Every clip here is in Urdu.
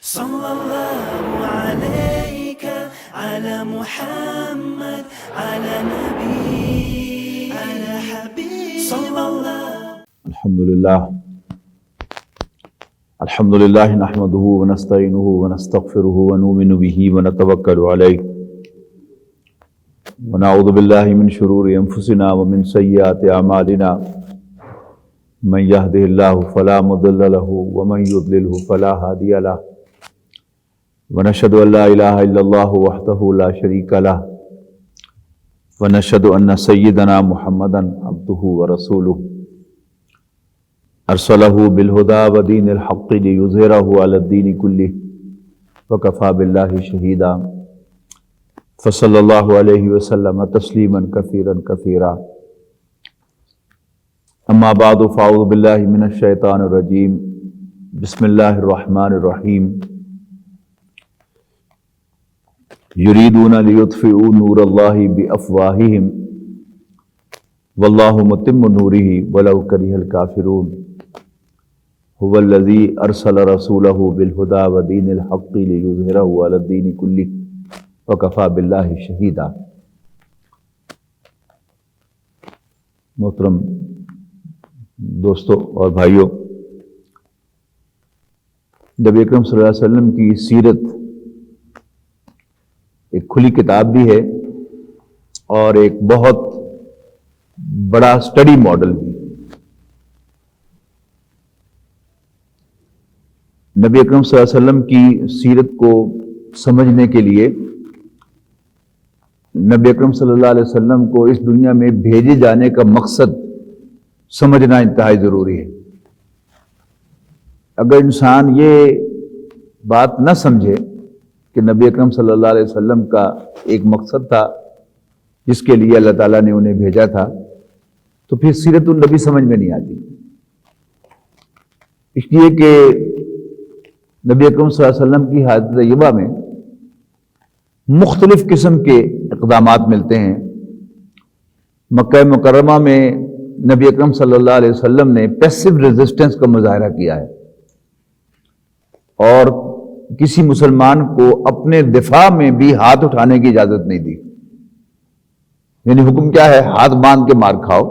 صلى الله عليك على محمد على نبي على حبيب صلى الله. الحمد لله نحمده ونستعينه ونستغفره ونؤمن به ونتوكل عليه ونعوذ بالله من شرور انفسنا ومن سيئات اعمالنا من يهده الله فلا مضل له ومن يضلله فلا هادي له ونشهد ان لا اله الا الله وحده لا شريك له ونشهد ان سيدنا محمدا عبده ورسوله ارسله بالهدى ودين الحق ليظهره على الدين كله وكفى بالله شهيدا فصلى الله عليه وسلم تسليما كثيرا كثيرا. اما بعد فاعوذ بالله من الشيطان الرجيم. بسم الله الرحمن الرحيم. يريدون ليطفئوا نور الله بافواههم والله متم نوره ولو كره الكافرون. هو الذي ارسل رسوله بالهدى ودين الحق ليظهره على الدين كله وكفى بالله شهيدا. محترم دوستو اور بھائیوں، نبی اکرم صلی اللہ علیہ وسلم کی سیرت ایک کھلی کتاب بھی ہے اور ایک بہت بڑا اسٹڈی ماڈل بھی. نبی اکرم صلی اللہ علیہ وسلم کی سیرت کو سمجھنے کے لیے نبی اکرم صلی اللہ علیہ وسلم کو اس دنیا میں بھیجے جانے کا مقصد سمجھنا انتہائی ضروری ہے. اگر انسان یہ بات نہ سمجھے کہ نبی اکرم صلی اللہ علیہ وسلم کا ایک مقصد تھا جس کے لیے اللہ تعالیٰ نے انہیں بھیجا تھا، تو پھر سیرت النبی سمجھ میں نہیں آتی. اس لیے کہ نبی اکرم صلی اللہ علیہ وسلم کی حیات طیبہ میں مختلف قسم کے اقدامات ملتے ہیں. مکہ مکرمہ میں نبی اکرم صلی اللہ علیہ وسلم نے پیسو ریزسٹنس کا مظاہرہ کیا ہے اور کسی مسلمان کو اپنے دفاع میں بھی ہاتھ اٹھانے کی اجازت نہیں دی. یعنی حکم کیا ہے؟ ہاتھ باندھ کے مار کھاؤ.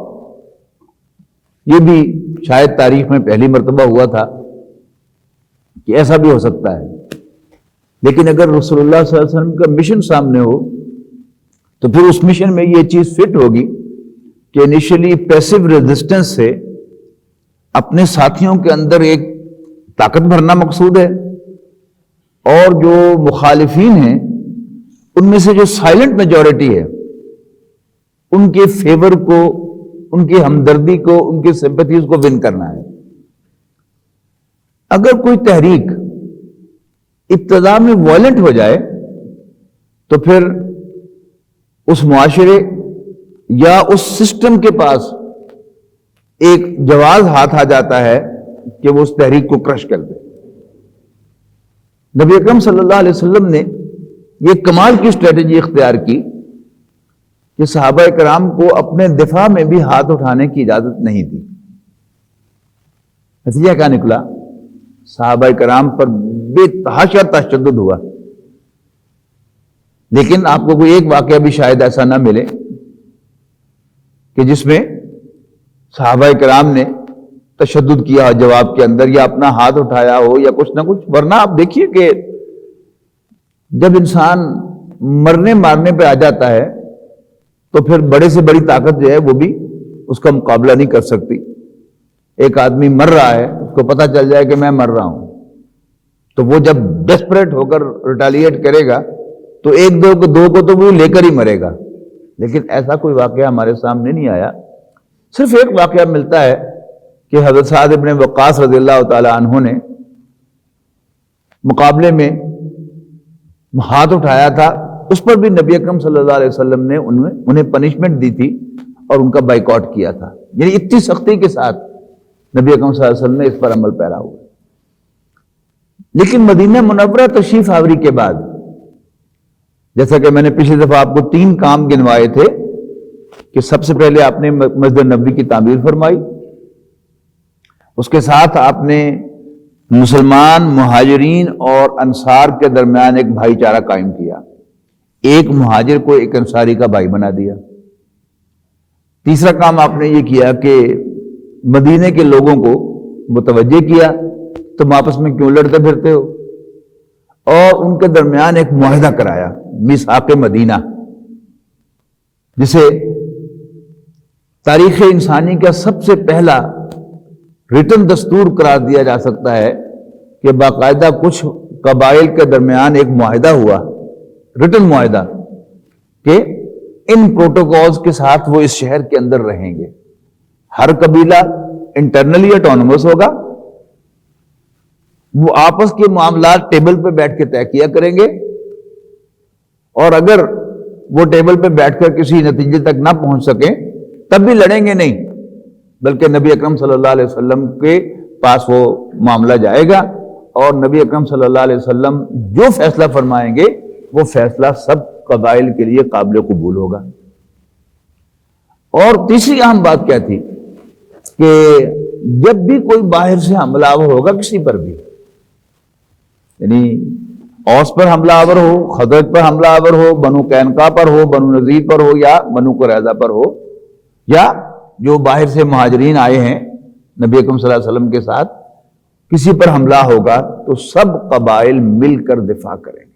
یہ بھی شاید تاریخ میں پہلی مرتبہ ہوا تھا کہ ایسا بھی ہو سکتا ہے. لیکن اگر رسول اللہ صلی اللہ علیہ وسلم کا مشن سامنے ہو تو پھر اس مشن میں یہ چیز فٹ ہوگی کہ انیشلی پیسو ریزسٹنس سے اپنے ساتھیوں کے اندر ایک طاقت بھرنا مقصود ہے، اور جو مخالفین ہیں ان میں سے جو سائلنٹ میجورٹی ہے ان کے فیور کو، ان کی ہمدردی کو، ان کی سمپتھیز کو ون کرنا ہے. اگر کوئی تحریک ابتدا میں وائلنٹ ہو جائے تو پھر اس معاشرے یا اس سسٹم کے پاس ایک جواز ہاتھ آ جاتا ہے کہ وہ اس تحریک کو کرش کر دے. نبی اکرم صلی اللہ علیہ وسلم نے یہ کمال کی اسٹریٹجی اختیار کی کہ صحابہ کرام کو اپنے دفاع میں بھی ہاتھ اٹھانے کی اجازت نہیں دی. نتیجہ کیا نکلا؟ صحابہ کرام پر بے تحاشا تشدد ہوا. لیکن آپ کو کوئی ایک واقعہ بھی شاید ایسا نہ ملے کہ جس میں صحابہ کرام نے تشدد کیا جواب کے اندر یا اپنا ہاتھ اٹھایا ہو یا کچھ نہ کچھ. ورنہ آپ دیکھیے کہ جب انسان مرنے مارنے پہ آ جاتا ہے تو پھر بڑے سے بڑی طاقت جو ہے وہ بھی اس کا مقابلہ نہیں کر سکتی. ایک آدمی مر رہا ہے، اس کو پتہ چل جائے کہ میں مر رہا ہوں، تو وہ جب ڈیسپریٹ ہو کر ریٹیلیٹ کرے گا تو ایک دو کو تو وہ لے کر ہی مرے گا. لیکن ایسا کوئی واقعہ ہمارے سامنے نہیں آیا. صرف ایک واقعہ ملتا ہے کہ حضرت سعد ابن وقاص رضی اللہ تعالی عنہ نے مقابلے میں ہاتھ اٹھایا تھا. اس پر بھی نبی اکرم صلی اللہ علیہ وسلم نے انہیں پنشمنٹ دی تھی اور ان کا بائیکاٹ کیا تھا. یعنی اتنی سختی کے ساتھ نبی اکرم صلی اللہ علیہ وسلم نے اس پر عمل پیرا ہوا. لیکن مدینہ منورہ تشریف آوری کے بعد، جیسا کہ میں نے پچھلی دفعہ آپ کو 3 کام گنوائے تھے کہ سب سے پہلے آپ نے مسجد نبوی کی تعمیر فرمائی، اس کے ساتھ آپ نے مسلمان مہاجرین اور انصار کے درمیان ایک بھائی چارہ قائم کیا، ایک مہاجر کو ایک انصاری کا بھائی بنا دیا۔ تیسرا کام آپ نے یہ کیا کہ مدینے کے لوگوں کو متوجہ کیا تم آپس میں کیوں لڑتے پھرتے ہو، اور ان کے درمیان ایک معاہدہ کرایا، میثاق مدینہ، جسے تاریخ انسانی کا سب سے پہلا ریٹن دستور قرار دیا جا سکتا ہے کہ باقاعدہ کچھ قبائل کے درمیان ایک معاہدہ ہوا، ریٹن معاہدہ، کہ ان پروٹوکولز کے ساتھ وہ اس شہر کے اندر رہیں گے۔ ہر قبیلہ انٹرنلی اٹونومس ہوگا، وہ آپس کے معاملات ٹیبل پہ بیٹھ کے طے کیا کریں گے، اور اگر وہ ٹیبل پہ بیٹھ کر کسی نتیجے تک نہ پہنچ سکیں تب بھی لڑیں گے نہیں، بلکہ نبی اکرم صلی اللہ علیہ وسلم کے پاس وہ معاملہ جائے گا، اور نبی اکرم صلی اللہ علیہ وسلم جو فیصلہ فرمائیں گے وہ فیصلہ سب قبائل کے لیے قابل قبول ہوگا۔ اور تیسری اہم بات کیا تھی کہ جب بھی کوئی باہر سے حملہ آور ہوگا کسی پر بھی، یعنی اوس پر حملہ آور ہو، خزرج پر حملہ آور ہو، بنو قینقاع پر ہو، بنو نذیر پر ہو، یا بنو قریظہ پر ہو، یا جو باہر سے مہاجرین آئے ہیں نبی اکرم صلی اللہ علیہ وسلم کے ساتھ، کسی پر حملہ ہوگا تو سب قبائل مل کر دفاع کریں گے۔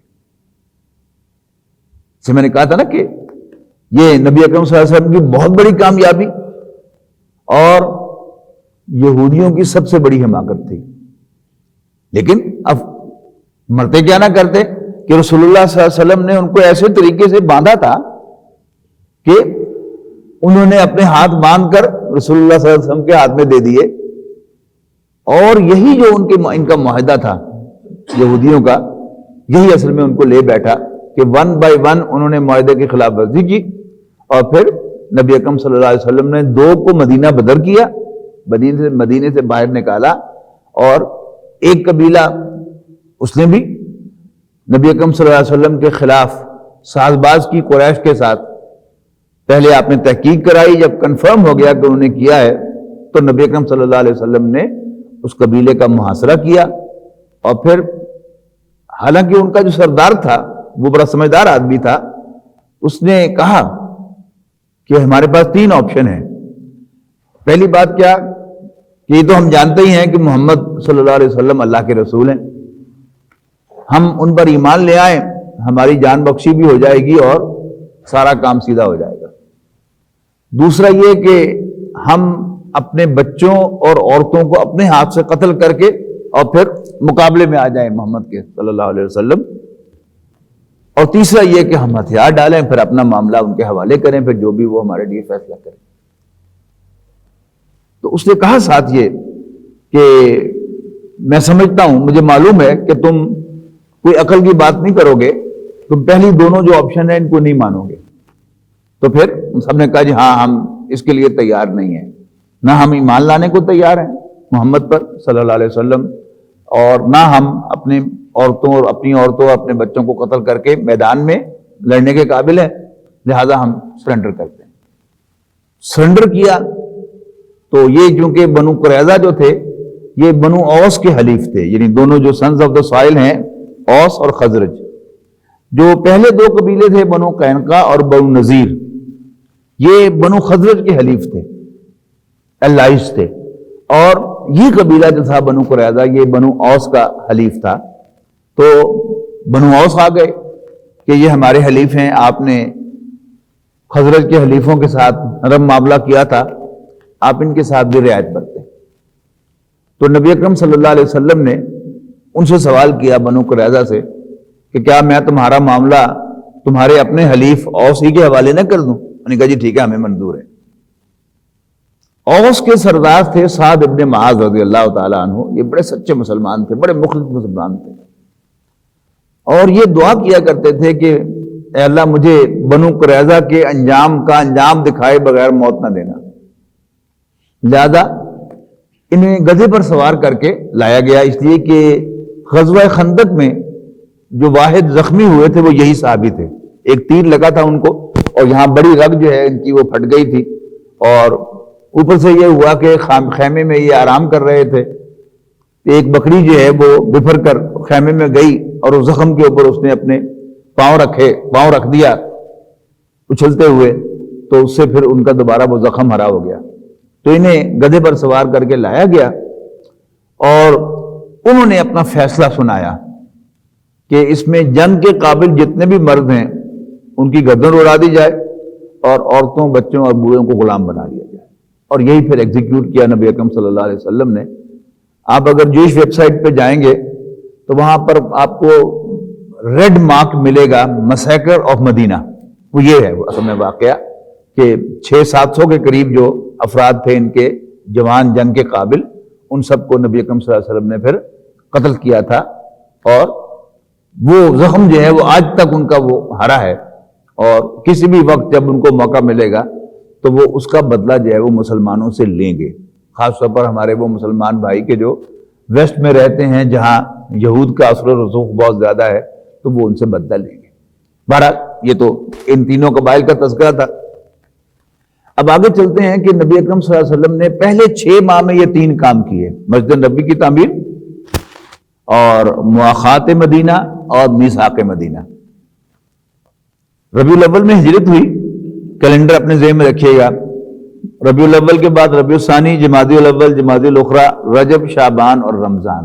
جیسے میں نے کہا تھا نا کہ یہ نبی اکرم صلی اللہ علیہ وسلم کی بہت بڑی کامیابی اور یہودیوں کی سب سے بڑی حماقت تھی، لیکن اب مرتے کیا نہ کرتے کہ رسول اللہ صلی اللہ علیہ وسلم نے ان کو ایسے طریقے سے باندھا تھا کہ انہوں نے اپنے ہاتھ باندھ کر رسول اللہ صلی اللہ علیہ وسلم کے ہاتھ میں دے دیے، اور یہی جو ان کا معاہدہ تھا یہودیوں کا، یہی اصل میں ان کو لے بیٹھا کہ ون بائی ون انہوں نے معاہدے کی خلاف ورزی کی، اور پھر نبی اکرم صلی اللہ علیہ وسلم نے دو کو مدینہ بدر کیا، مدینے سے باہر نکالا، اور ایک قبیلہ اس نے بھی نبی اکرم صلی اللہ علیہ وسلم کے خلاف ساز باز کی قریش کے ساتھ۔ پہلے آپ نے تحقیق کرائی، جب کنفرم ہو گیا کہ انہوں نے کیا ہے تو نبی اکرم صلی اللہ علیہ وسلم نے اس قبیلے کا محاصرہ کیا، اور پھر حالانکہ ان کا جو سردار تھا وہ بڑا سمجھدار آدمی تھا، اس نے کہا کہ ہمارے پاس تین آپشن ہیں۔ پہلی بات کیا کہ یہ تو ہم جانتے ہی ہیں کہ محمد صلی اللہ علیہ وسلم اللہ کے رسول ہیں، ہم ان پر ایمان لے آئیں، ہماری جان بخشی بھی ہو جائے گی اور سارا کام سیدھا ہو جائے گا۔ دوسرا یہ کہ ہم اپنے بچوں اور عورتوں کو اپنے ہاتھ سے قتل کر کے اور پھر مقابلے میں آ جائیں محمد کے صلی اللہ علیہ وسلم۔ اور تیسرا یہ کہ ہم ہتھیار ڈالیں، پھر اپنا معاملہ ان کے حوالے کریں، پھر جو بھی وہ ہمارے لیے فیصلہ کریں۔ تو اس نے کہا ساتھ یہ کہ میں سمجھتا ہوں، مجھے معلوم ہے کہ تم کوئی عقل کی بات نہیں کرو گے، تم پہلی دونوں جو آپشن ہیں ان کو نہیں مانو گے۔ تو پھر سب نے کہا جی ہاں ہم اس کے لیے تیار نہیں ہیں، نہ ہم ایمان لانے کو تیار ہیں محمد پر صلی اللہ علیہ وسلم، اور نہ ہم اپنی عورتوں اور اپنے بچوں کو قتل کر کے میدان میں لڑنے کے قابل ہیں، لہذا ہم سرنڈر کرتے ہیں۔ سرنڈر کیا تو یہ چونکہ بنو قریظہ جو تھے یہ بنو اوس کے حلیف تھے، یعنی دونوں جو سنز آف دا سوائل ہیں اوس اور خزرج، جو پہلے دو قبیلے تھے بنو قینقاع اور بنو نذیر، یہ بنو خزرج کے حلیف تھے، الائز تھے، اور یہ قبیلہ جو تھا بنو قریظہ یہ بنو اوس کا حلیف تھا۔ تو بنو اوس آ گئے کہ یہ ہمارے حلیف ہیں، آپ نے خزرج کے حلیفوں کے ساتھ نرم معاملہ کیا تھا، آپ ان کے ساتھ بھی رعایت برتیں۔ تو نبی اکرم صلی اللہ علیہ وسلم نے ان سے سوال کیا بنو قریظہ سے کہ کیا میں تمہارا معاملہ تمہارے اپنے حلیف اوس ہی کے حوالے نہ کر دوں؟ انہوں نے کہا جی ٹھیک ہے، ہمیں منظور ہے۔ اوس کے سردار تھے سعد ابن معاذ رضی اللہ تعالیٰ عنہ، یہ بڑے سچے مسلمان تھے، بڑے مخلص مسلمان تھے، اور یہ دعا کیا کرتے تھے کہ اے اللہ مجھے بنو قریظہ کے انجام دکھائے بغیر موت نہ دینا۔ لہذا انہیں گدھے پر سوار کر کے لایا گیا، اس لیے کہ غزوہ خندق میں جو واحد زخمی ہوئے تھے وہ یہی صحابی تھے، ایک تیر لگا تھا ان کو، اور یہاں بڑی رگ جو ہے ان کی وہ پھٹ گئی تھی، اور اوپر سے یہ ہوا کہ خیمے میں یہ آرام کر رہے تھے، ایک بکری جو ہے وہ بفر کر خیمے میں گئی اور اس زخم کے اوپر اس نے اپنے پاؤں رکھ دیا اچھلتے ہوئے، تو اس سے پھر ان کا دوبارہ وہ زخم ہرا ہو گیا۔ تو انہیں گدھے پر سوار کر کے لایا گیا اور انہوں نے اپنا فیصلہ سنایا کہ اس میں جنگ کے قابل جتنے بھی مرد ہیں ان کی گردن اڑا دی جائے اور عورتوں، بچوں اور بوڑھوں کو غلام بنا دیا جائے، اور یہی پھر ایگزیکیوٹ کیا نبی اکرم صلی اللہ علیہ وسلم نے۔ آپ اگر جوئش ویب سائٹ پہ جائیں گے تو وہاں پر آپ کو ریڈ مارک ملے گا مسیکر آف مدینہ، وہ یہ ہے اصل میں واقعہ کہ 600-700 کے قریب جو افراد تھے ان کے جوان جنگ کے قابل، ان سب کو نبی اکرم صلی اللہ علیہ وسلم نے پھر قتل کیا تھا، اور وہ زخم جو ہے وہ آج تک ان کا وہ ہرا ہے، اور کسی بھی وقت جب ان کو موقع ملے گا تو وہ اس کا بدلہ جو ہے وہ مسلمانوں سے لیں گے، خاص طور پر ہمارے وہ مسلمان بھائی کے جو ویسٹ میں رہتے ہیں جہاں یہود کا اثر و رسوخ بہت زیادہ ہے، تو وہ ان سے بدلہ لیں گے۔ بہرحال یہ تو ان تینوں قبائل کا تذکرہ تھا۔ اب آگے چلتے ہیں کہ نبی اکرم صلی اللہ علیہ وسلم نے پہلے 6 ماہ میں یہ 3 کام کیے: مسجد نبی کی تعمیر اور مواخات مدینہ اور میثاق مدینہ۔ ربیع الاول میں ہجرت ہوئی، کیلنڈر اپنے ذہن میں رکھیے گا۔ ربیع الاول کے بعد ربیع الثانی، جمادی الاول، جمادی الاخری، رجب، شعبان اور رمضان۔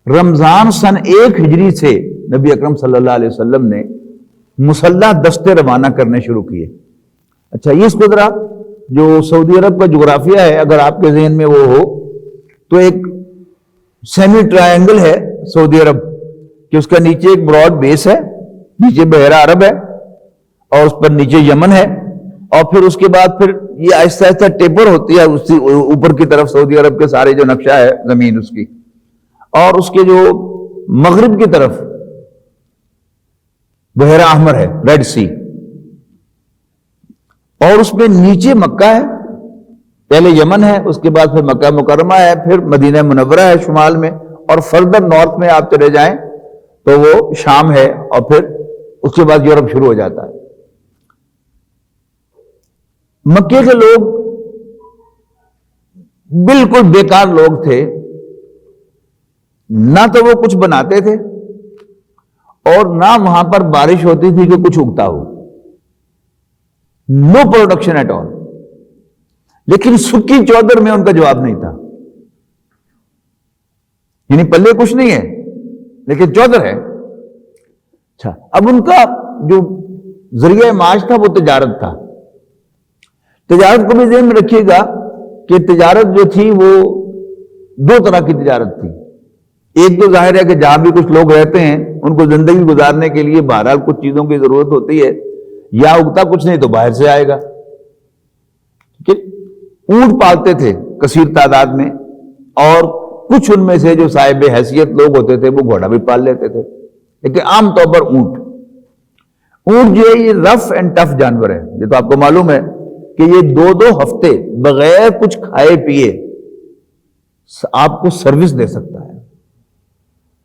رمضان سن 1 ہجری سے نبی اکرم صلی اللہ علیہ وسلم نے مسلح دستے روانہ کرنے شروع کیے۔ اچھا، یہ اس کو ذرا جو سعودی عرب کا جغرافیہ ہے اگر آپ کے ذہن میں وہ ہو تو ایک سیمی ٹرائنگل ہے سعودی عرب کہ اس کا نیچے ایک براڈ بیس ہے، نیچے بحیرہ عرب ہے اور اس پر نیچے یمن ہے، اور پھر اس کے بعد پھر یہ آہستہ آہستہ ٹیپر ہوتی ہے اس اوپر کی طرف سعودی عرب کے سارے جو نقشہ ہے زمین اس کی، اور اس کے جو مغرب کی طرف بحیرہ احمر ہے، ریڈ سی، اور اس میں نیچے مکہ ہے، پہلے یمن ہے، اس کے بعد پھر مکہ مکرمہ ہے، پھر مدینہ منورہ ہے شمال میں، اور فردر نارتھ میں آپ چلے جائیں تو وہ شام ہے، اور پھر اس کے بعد یورپ شروع ہو جاتا ہے۔ مکے کے لوگ بالکل بیکار لوگ تھے، نہ تو وہ کچھ بناتے تھے اور نہ وہاں پر بارش ہوتی تھی کہ کچھ اگتا ہو، نو پروڈکشن ایٹ آل۔ لیکن سکی چودر میں ان کا جواب نہیں تھا، یعنی پلے کچھ نہیں ہے لیکن چودر ہے۔ اچھا، اب ان کا جو ذریعہ معاش تھا وہ تجارت تھا۔ تجارت کو بھی ذہن میں رکھیے گا کہ تجارت جو تھی وہ 2 طرح کی تجارت تھی۔ ایک تو ظاہر ہے کہ جہاں بھی کچھ لوگ رہتے ہیں ان کو زندگی گزارنے کے لیے بہرحال کچھ چیزوں کی ضرورت ہوتی ہے، یا اگتا کچھ نہیں تو باہر سے آئے گا۔ اونٹ پالتے تھے کثیر تعداد میں، اور کچھ ان میں سے جو صاحب حیثیت لوگ ہوتے تھے وہ گھوڑا بھی پال لیتے تھے، لیکن عام طور پر اونٹ جو ہے یہ رف اینڈ ٹف جانور ہے۔ یہ تو آپ کو معلوم ہے کہ یہ 2 ہفتے بغیر کچھ کھائے پیے آپ کو سروس دے سکتا ہے۔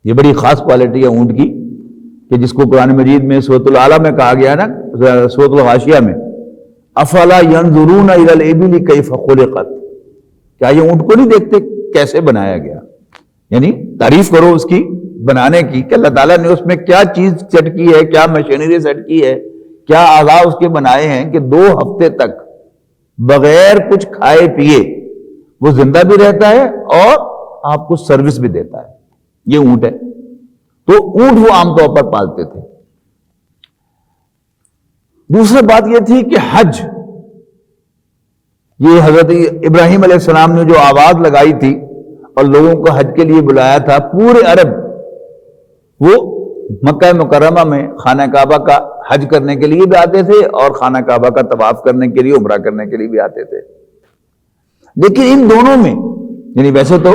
یہ بڑی خاص کوالٹی ہے اونٹ کی کہ جس کو قرآن مجید میں سورۃ الاعلیٰ میں کہا گیا نا، سورۃ الغاشیہ میں، افلا ينظرون الى الابل كيف خلقت، کیا یہ اونٹ کو نہیں دیکھتے کیسے بنایا گیا؟ یعنی تعریف کرو اس کی بنانے کی کہ اللہ تعالیٰ نے اس میں کیا چیز سیٹ کی ہے، کیا مشینری سیٹ کی ہے، کیا اعضاء اس کے بنائے ہیں کہ 2 ہفتے تک بغیر کچھ کھائے پیے وہ زندہ بھی رہتا ہے اور آپ کو سروس بھی دیتا ہے۔ یہ اونٹ ہے۔ تو اونٹ وہ عام طور پر پالتے تھے۔ دوسری بات یہ تھی کہ حج، یہ حضرت ابراہیم علیہ السلام نے جو آواز لگائی تھی اور لوگوں کو حج کے لیے بلایا تھا، پورے عرب وہ مکہ مکرمہ میں خانہ کعبہ کا حج کرنے کے لیے بھی آتے تھے اور خانہ کعبہ کا طواف کرنے کے لیے، عمرہ کرنے کے لیے بھی آتے تھے۔ لیکن ان دونوں میں، یعنی ویسے تو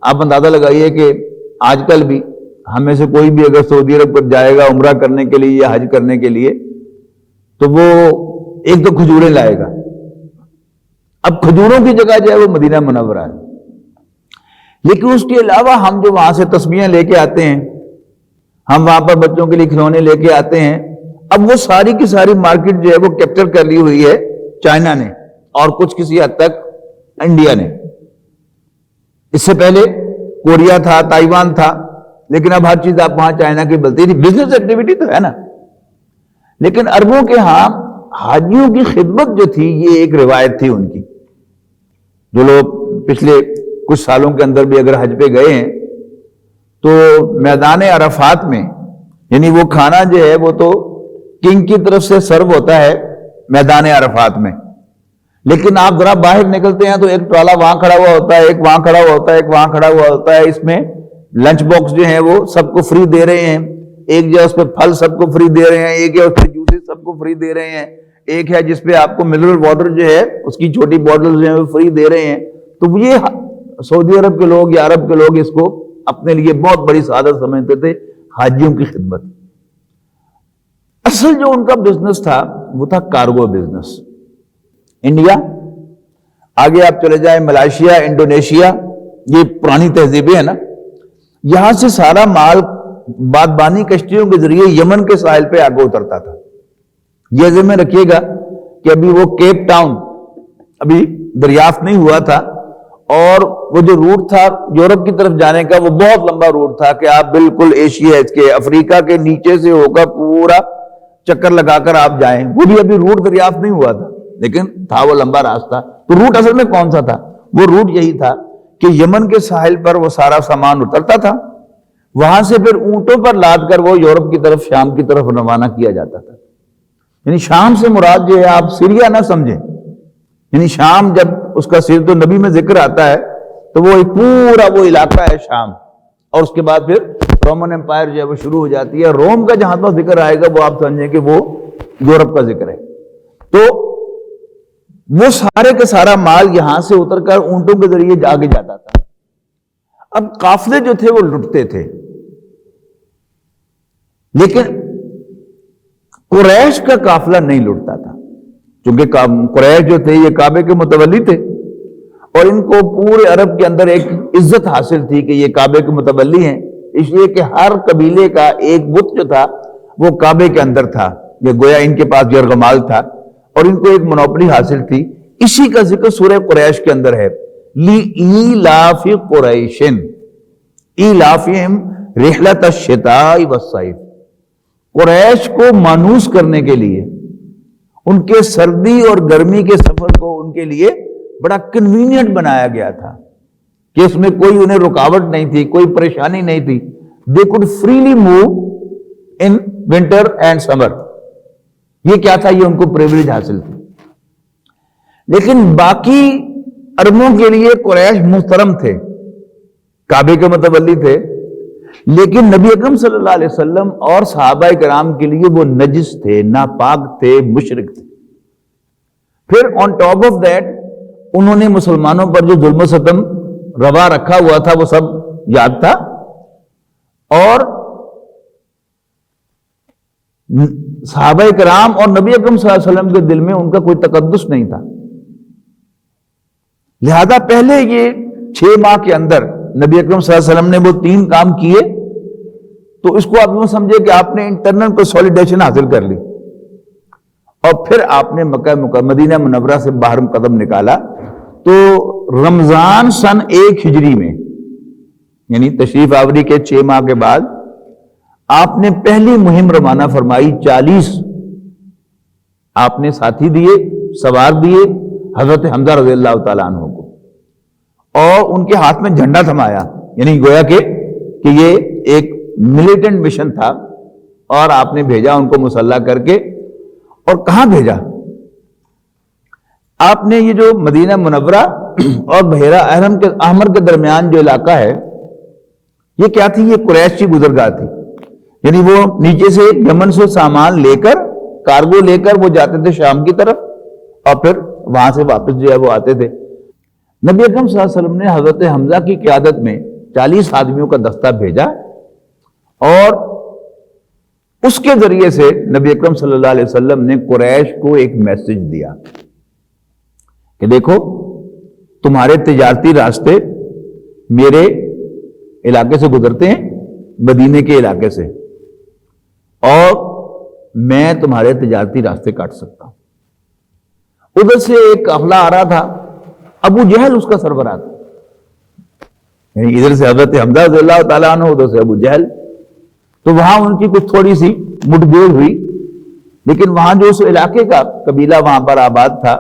آپ اندازہ لگائیے کہ آج کل بھی ہم میں سے کوئی بھی اگر سعودی عرب پر جائے گا عمرہ کرنے کے لیے یا حج کرنے کے لیے تو وہ ایک تو کھجوریں لائے گا۔ اب کھجوروں کی جگہ جو ہے وہ مدینہ منورہ ہے، لیکن اس کے علاوہ ہم جو وہاں سے تسبیحیں لے کے آتے ہیں، ہم وہاں پر بچوں کے لیے کھلونے لے کے آتے ہیں، اب وہ ساری کی ساری مارکیٹ جو ہے وہ کیپچر کر لی ہوئی ہے چائنا نے اور کچھ کسی حد تک انڈیا نے۔ اس سے پہلے کوریا تھا، تائیوان تھا، لیکن اب ہر چیز آپ وہاں چائنا کی بلتی تھی، بزنس ایکٹیویٹی تو ہے نا. لیکن عربوں کے ہاں حاجیوں کی خدمت جو تھی یہ ایک روایت تھی ان کی. جو لوگ پچھلے کچھ سالوں کے اندر بھی اگر حج پہ گئے ہیں تو میدان عرفات میں، یعنی وہ کھانا جو ہے وہ تو کنگ کی طرف سے سرو ہوتا ہے میدان عرفات میں، لیکن آپ ذرا باہر نکلتے ہیں تو ایک ٹرالا وہاں کھڑا ہوا ہوتا ہے، ایک وہاں کھڑا ہوا ہوتا ہے، ایک وہاں کھڑا ہوا ہوتا ہے. اس میں لنچ باکس جو ہیں وہ سب کو فری دے رہے ہیں. ایک جو ہے اس پہ پھل سب کو فری دے رہے ہیں، ایک ہے اس پہ جوسز سب کو فری دے رہے ہیں، ایک ہے جس پہ آپ کو منرل واٹر جو ہے اس کی چھوٹی بوٹل جو ہے وہ فری دے رہے ہیں. تو یہ سعودی عرب کے لوگ یا عرب کے لوگ اس کو اپنے لیے بہت بڑی سعادت سمجھتے تھے، حاجیوں کی خدمت. اصل جو ان کا بزنس تھا وہ تھا کارگو بزنس. انڈیا، آگے آپ چلے جائیں ملائیشیا، انڈونیشیا، یہ پرانی تہذیبیں ہیں نا، یہاں سے سارا مال بادبانی کشتیوں کے ذریعے یمن کے ساحل پہ آگے اترتا تھا. یہ ذہن میں رکھیے گا کہ ابھی وہ کیپ ٹاؤن ابھی دریافت نہیں ہوا تھا، اور وہ جو روٹ تھا یورپ کی طرف جانے کا وہ بہت لمبا روٹ تھا کہ آپ بالکل ایشیا کے افریقہ کے نیچے سے ہو کر پورا چکر لگا کر آپ جائیں. وہ بھی ابھی روٹ دریافت نہیں ہوا تھا، لیکن تھا وہ لمبا راستہ. تو روٹ اصل میں کون سا تھا؟ وہ روٹ یہی تھا کہ یمن کے ساحل پر وہ سارا سامان اترتا تھا، وہاں سے پھر اونٹوں پر لاد کر وہ یورپ کی طرف، شام کی طرف روانہ کیا جاتا تھا. یعنی شام سے مراد جو ہے آپ سیریا نہ سمجھیں، یعنی شام جب اس کا سیرت النبی میں ذکر آتا ہے تو وہ ایک پورا وہ علاقہ ہے شام، اور اس کے بعد پھر رومن امپائر جو ہے وہ شروع ہو جاتی ہے. روم کا جہاں پر ذکر آئے گا وہ آپ سمجھیں کہ وہ یورپ کا ذکر ہے. تو وہ سارے کا سارا مال یہاں سے اتر کر اونٹوں کے ذریعے آگے جاتا تھا. اب قافلے جو تھے وہ لٹتے تھے، لیکن قریش کا قافلہ نہیں لٹتا تھا، کیونکہ قریش جو تھے یہ کعبے کے متولی تھے، اور ان کو پورے عرب کے اندر ایک عزت حاصل تھی کہ یہ کعبے کے متولی ہیں، اس لیے کہ ہر قبیلے کا ایک بت جو تھا وہ کعبے کے اندر تھا. یہ گویا ان کے پاس یرغمال تھا اور ان کو ایک منوپلی حاصل تھی. اسی کا ذکر سورہ قریش کے اندر ہے. لِإِيلَافِ قُرَيْشٍ إِيلَافِهِمْ رِحْلَةَ الشِّتَاءِ وَالصَّيْفِ. قریش کو مانوس کرنے کے لیے، ان کے سردی اور گرمی کے سفر کو ان کے لیے بڑا کنوینئنٹ بنایا گیا تھا کہ اس میں کوئی انہیں رکاوٹ نہیں تھی، کوئی پریشانی نہیں تھی. They could freely move in winter and summer. یہ کیا تھا؟ یہ ان کو پریویلیج حاصل تھی. لیکن باقی عربوں کے لیے قریش محترم تھے، کعبے کے متولی تھے، لیکن نبی اکرم صلی اللہ علیہ وسلم اور صحابہ کرام کے لیے وہ نجس تھے، ناپاک تھے، مشرک تھے. پھر آن ٹاپ آف دیٹ انہوں نے مسلمانوں پر جو ظلم و ستم روا رکھا ہوا تھا وہ سب یاد تھا، اور صحابہ کرام اور نبی اکرم صلی اللہ علیہ وسلم کے دل میں ان کا کوئی تقدس نہیں تھا. لہذا پہلے یہ 6 ماہ کے اندر نبی اکرم صلی اللہ علیہ وسلم نے وہ 3 کام کیے، تو اس کو آپ سمجھے کہ آپ نے انٹرنل کنسولیڈیشن حاصل کر لی، اور پھر آپ نے مدینہ منورہ سے باہر قدم نکالا. تو رمضان سن 1 ہجری میں، یعنی تشریف آوری کے 6 ماہ کے بعد آپ نے پہلی مہم روانہ فرمائی. 40 آپ نے ساتھی دیے، سوار دیے حضرت حمزہ رضی اللہ تعالیٰ عنہ کو، اور ان کے ہاتھ میں جھنڈا تھمایا، یعنی گویا کہ یہ ایک ملیٹنٹ مشن تھا، اور آپ نے بھیجا ان کو مسلح کر کے. اور کہاں بھیجا؟ آپ نے یہ جو مدینہ منورہ اور بحیرہ احمر کے درمیان جو علاقہ ہے یہ کیا تھی؟ یہ قریش کی گزرگاہ تھی. یعنی وہ نیچے سے یمن سے سامان لے کر، کارگو لے کر وہ جاتے تھے شام کی طرف، اور پھر وہاں سے واپس جو ہے وہ آتے تھے. نبی اکرم صلی اللہ علیہ وسلم نے حضرت حمزہ کی قیادت میں 40 آدمیوں کا دستہ بھیجا، اور اس کے ذریعے سے نبی اکرم صلی اللہ علیہ وسلم نے قریش کو ایک میسج دیا کہ دیکھو تمہارے تجارتی راستے میرے علاقے سے گزرتے ہیں، مدینے کے علاقے سے، اور میں تمہارے تجارتی راستے کاٹ سکتا ہوں. ادھر سے ایک قافلہ آ رہا تھا، ابو جہل اس کا سربراہ تھا. یعنی ادھر سے حضرت حمزہ رضی اللہ تعالیٰ عنہ، ادھر سے ابو جہل. تو وہاں ان کی کچھ تھوڑی سی مٹ گوڑ ہوئی، لیکن وہاں جو اس علاقے کا قبیلہ وہاں پر آباد تھا،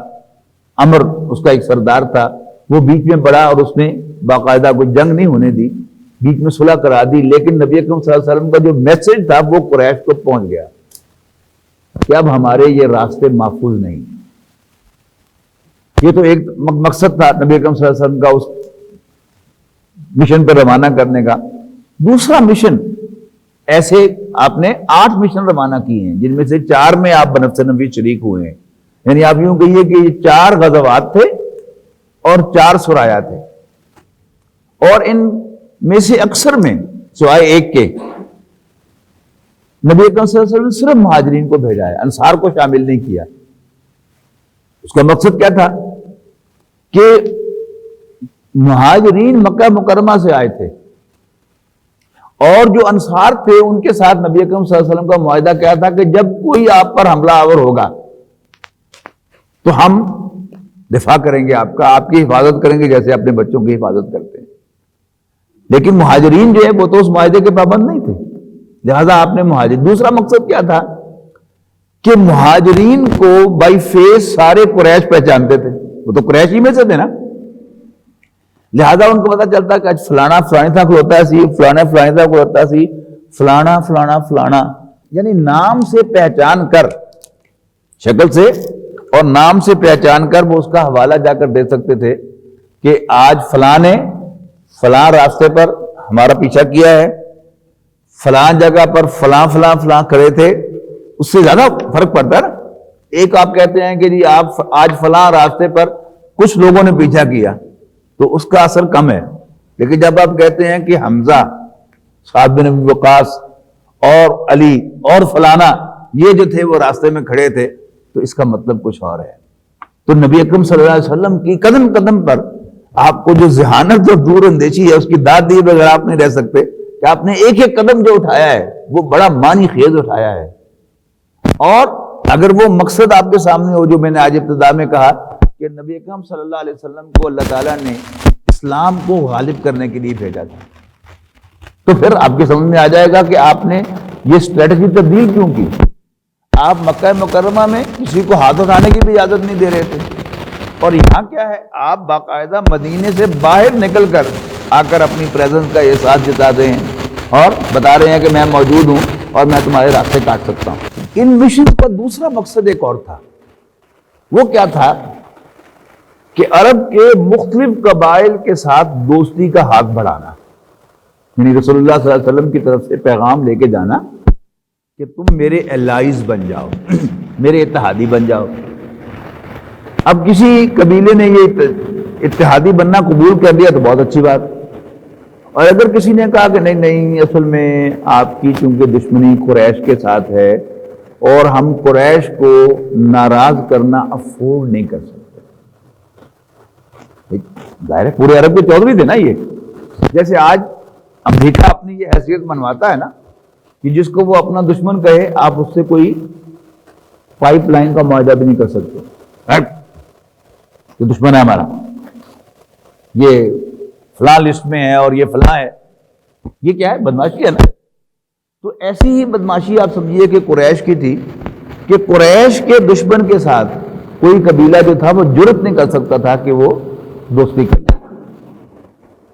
عمر اس کا ایک سردار تھا، وہ بیچ میں پڑا اور اس نے باقاعدہ کوئی جنگ نہیں ہونے دی، بیچ میں صلح کرا دی. لیکن نبی اکرم صلی اللہ علیہ وسلم کا جو میسج تھا وہ قریش کو پہنچ گیا کہ اب ہمارے یہ راستے محفوظ نہیں. یہ تو ایک مقصد تھا نبی اکرم صلی اللہ علیہ وسلم کا اس مشن پر روانہ کرنے کا. دوسرا مشن، ایسے آپ نے 8 مشن روانہ کیے ہیں، جن میں سے 4 میں آپ بنفس نبی شریک ہوئے ہیں. یعنی آپ یوں کہیے کہ یہ 4 غزوات تھے اور 4 سرایا تھے، اور ان میں سے اکثر میں سوائے ایک کے نبی اکرم صلی اللہ علیہ وسلم نے صرف مہاجرین کو بھیجا ہے، انصار کو شامل نہیں کیا. اس کا مقصد کیا تھا کہ مہاجرین مکہ مکرمہ سے آئے تھے، اور جو انصار تھے ان کے ساتھ نبی اکرم صلی اللہ علیہ وسلم کا معاہدہ کیا تھا کہ جب کوئی آپ پر حملہ آور ہوگا تو ہم دفاع کریں گے، آپ کی حفاظت کریں گے جیسے اپنے بچوں کی حفاظت کرتے ہیں. لیکن مہاجرین جو ہے وہ تو اس معاہدے کے پابند نہیں تھے، لہذا آپ نے دوسرا مقصد کیا تھا کہ مہاجرین کو بائی فیس سارے قریش پہچانتے تھے، وہ تو قریش ہی میں سے تھے نا، لہذا ان کو پتا چلتا کہ فلانا فلانی تھا کھلوتا سی، فلانا فلانی تھا کھلوتا سی، فلانا فلانا فلانا، یعنی نام سے پہچان کر، شکل سے اور نام سے پہچان کر وہ اس کا حوالہ جا کر دے سکتے تھے کہ آج فلاں نے فلاں راستے پر ہمارا پیچھا کیا ہے، فلاں جگہ پر فلاں فلاں فلاں کھڑے تھے. اس سے زیادہ فرق پڑتا ہے نا. ایک آپ کہتے ہیں کہ جی آپ آج فلاں راستے پر کچھ لوگوں نے پیچھا کیا تو اس کا اثر کم ہے، لیکن جب آپ کہتے ہیں کہ حمزہ، سعد بن ابی وقاص اور علی اور فلانا یہ جو تھے وہ راستے میں کھڑے تھے، تو اس کا مطلب کچھ اور ہے. تو نبی اکرم صلی اللہ علیہ وسلم کی قدم قدم پر آپ کو جو ذہانت اور دور اندیشی ہے اس کی داد دیے بغیر آپ نہیں رہ سکتے کہ آپ نے ایک ایک قدم جو اٹھایا ہے وہ بڑا معنی خیز اٹھایا ہے. اور اگر وہ مقصد آپ کے سامنے ہو جو میں نے آج ابتدا میں کہا کہ نبی اکرم صلی اللہ علیہ وسلم کو اللہ تعالیٰ نے اسلام کو غالب کرنے کے لیے بھیجا تھا، تو پھر آپ کے سمجھ میں آ جائے گا کہ آپ نے یہ اسٹریٹجی تبدیل کیوں کی. آپ مکہ مکرمہ میں کسی کو ہاتھ اٹھانے کی بھی اجازت نہیں دے رہے تھے، اور یہاں کیا ہے، آپ باقاعدہ مدینے سے باہر نکل کر آ کر اپنی پریزنس کا احساس جتاتے ہیں اور بتا رہے ہیں کہ میں موجود ہوں اور میں تمہارے راستے کاٹ سکتا ہوں. ان مشن کا دوسرا مقصد ایک اور تھا. وہ کیا تھا کہ عرب کے مختلف قبائل کے ساتھ دوستی کا ہاتھ بڑھانا، یعنی رسول اللہ صلی اللہ علیہ وسلم کی طرف سے پیغام لے کے جانا کہ تم میرے الائز بن جاؤ، میرے اتحادی بن جاؤ. اب کسی قبیلے نے یہ اتحادی بننا قبول کر لیا تو بہت اچھی بات، اور اگر کسی نے کہا کہ نہیں نہیں اصل میں آپ کی چونکہ دشمنی قریش کے ساتھ ہے اور ہم قریش کو ناراض کرنا افورڈ نہیں کر سکتے. ظاہر ہے پورے عرب کے چودھری تھے نا یہ. جیسے آج امریکہ اپنی یہ حیثیت منواتا ہے نا کہ جس کو وہ اپنا دشمن کہے آپ اس سے کوئی پائپ لائن کا معاہدہ بھی نہیں کر سکتے، یہ دشمن ہے ہمارا، یہ فلاں لسٹ میں ہے اور یہ فلاں ہے. یہ کیا ہے؟ بدماشی ہے نا. تو ایسی ہی بدماشی آپ سمجھیے کہ قریش کی تھی کہ قریش کے دشمن کے ساتھ کوئی قبیلہ جو تھا وہ جرت نہیں کر سکتا تھا کہ وہ دوستی کرے.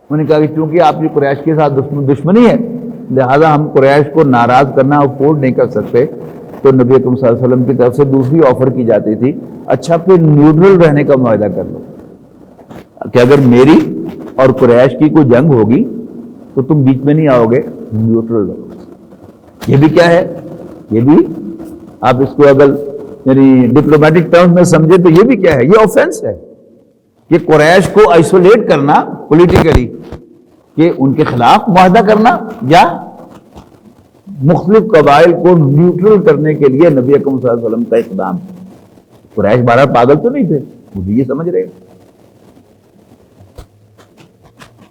انہوں نے کہا کہ چونکہ آپ کی قریش کے ساتھ دشمنی ہے لہذا ہم قریش کو ناراض کرنا افورڈ نہیں کر سکتے. تو نبی اکرم صلی اللہ علیہ وسلم کی طرف سے دوسری آفر کی جاتی تھی، اچھا پھر نیوٹرل رہنے کا معاہدہ کر لو کہ اگر میری اور قریش کی کوئی جنگ ہوگی تو تم بیچ میں نہیں آؤ گے، نیوٹرل رہو. یہ بھی کیا ہے، یہ بھی آپ اس کو اگر یعنی ڈپلومیٹک ٹرمز میں سمجھے تو یہ بھی کیا ہے، یہ آفینس ہے کہ قریش کو آئسولیٹ کرنا پولیٹیکلی، کہ ان کے خلاف معاہدہ کرنا یا مختلف قبائل کو نیوٹرل کرنے کے لیے نبی اکرم صلی اللہ علیہ وسلم کا اقدام. قریش بہرحال پاگل تو نہیں تھے، وہ بھی یہ سمجھ رہے.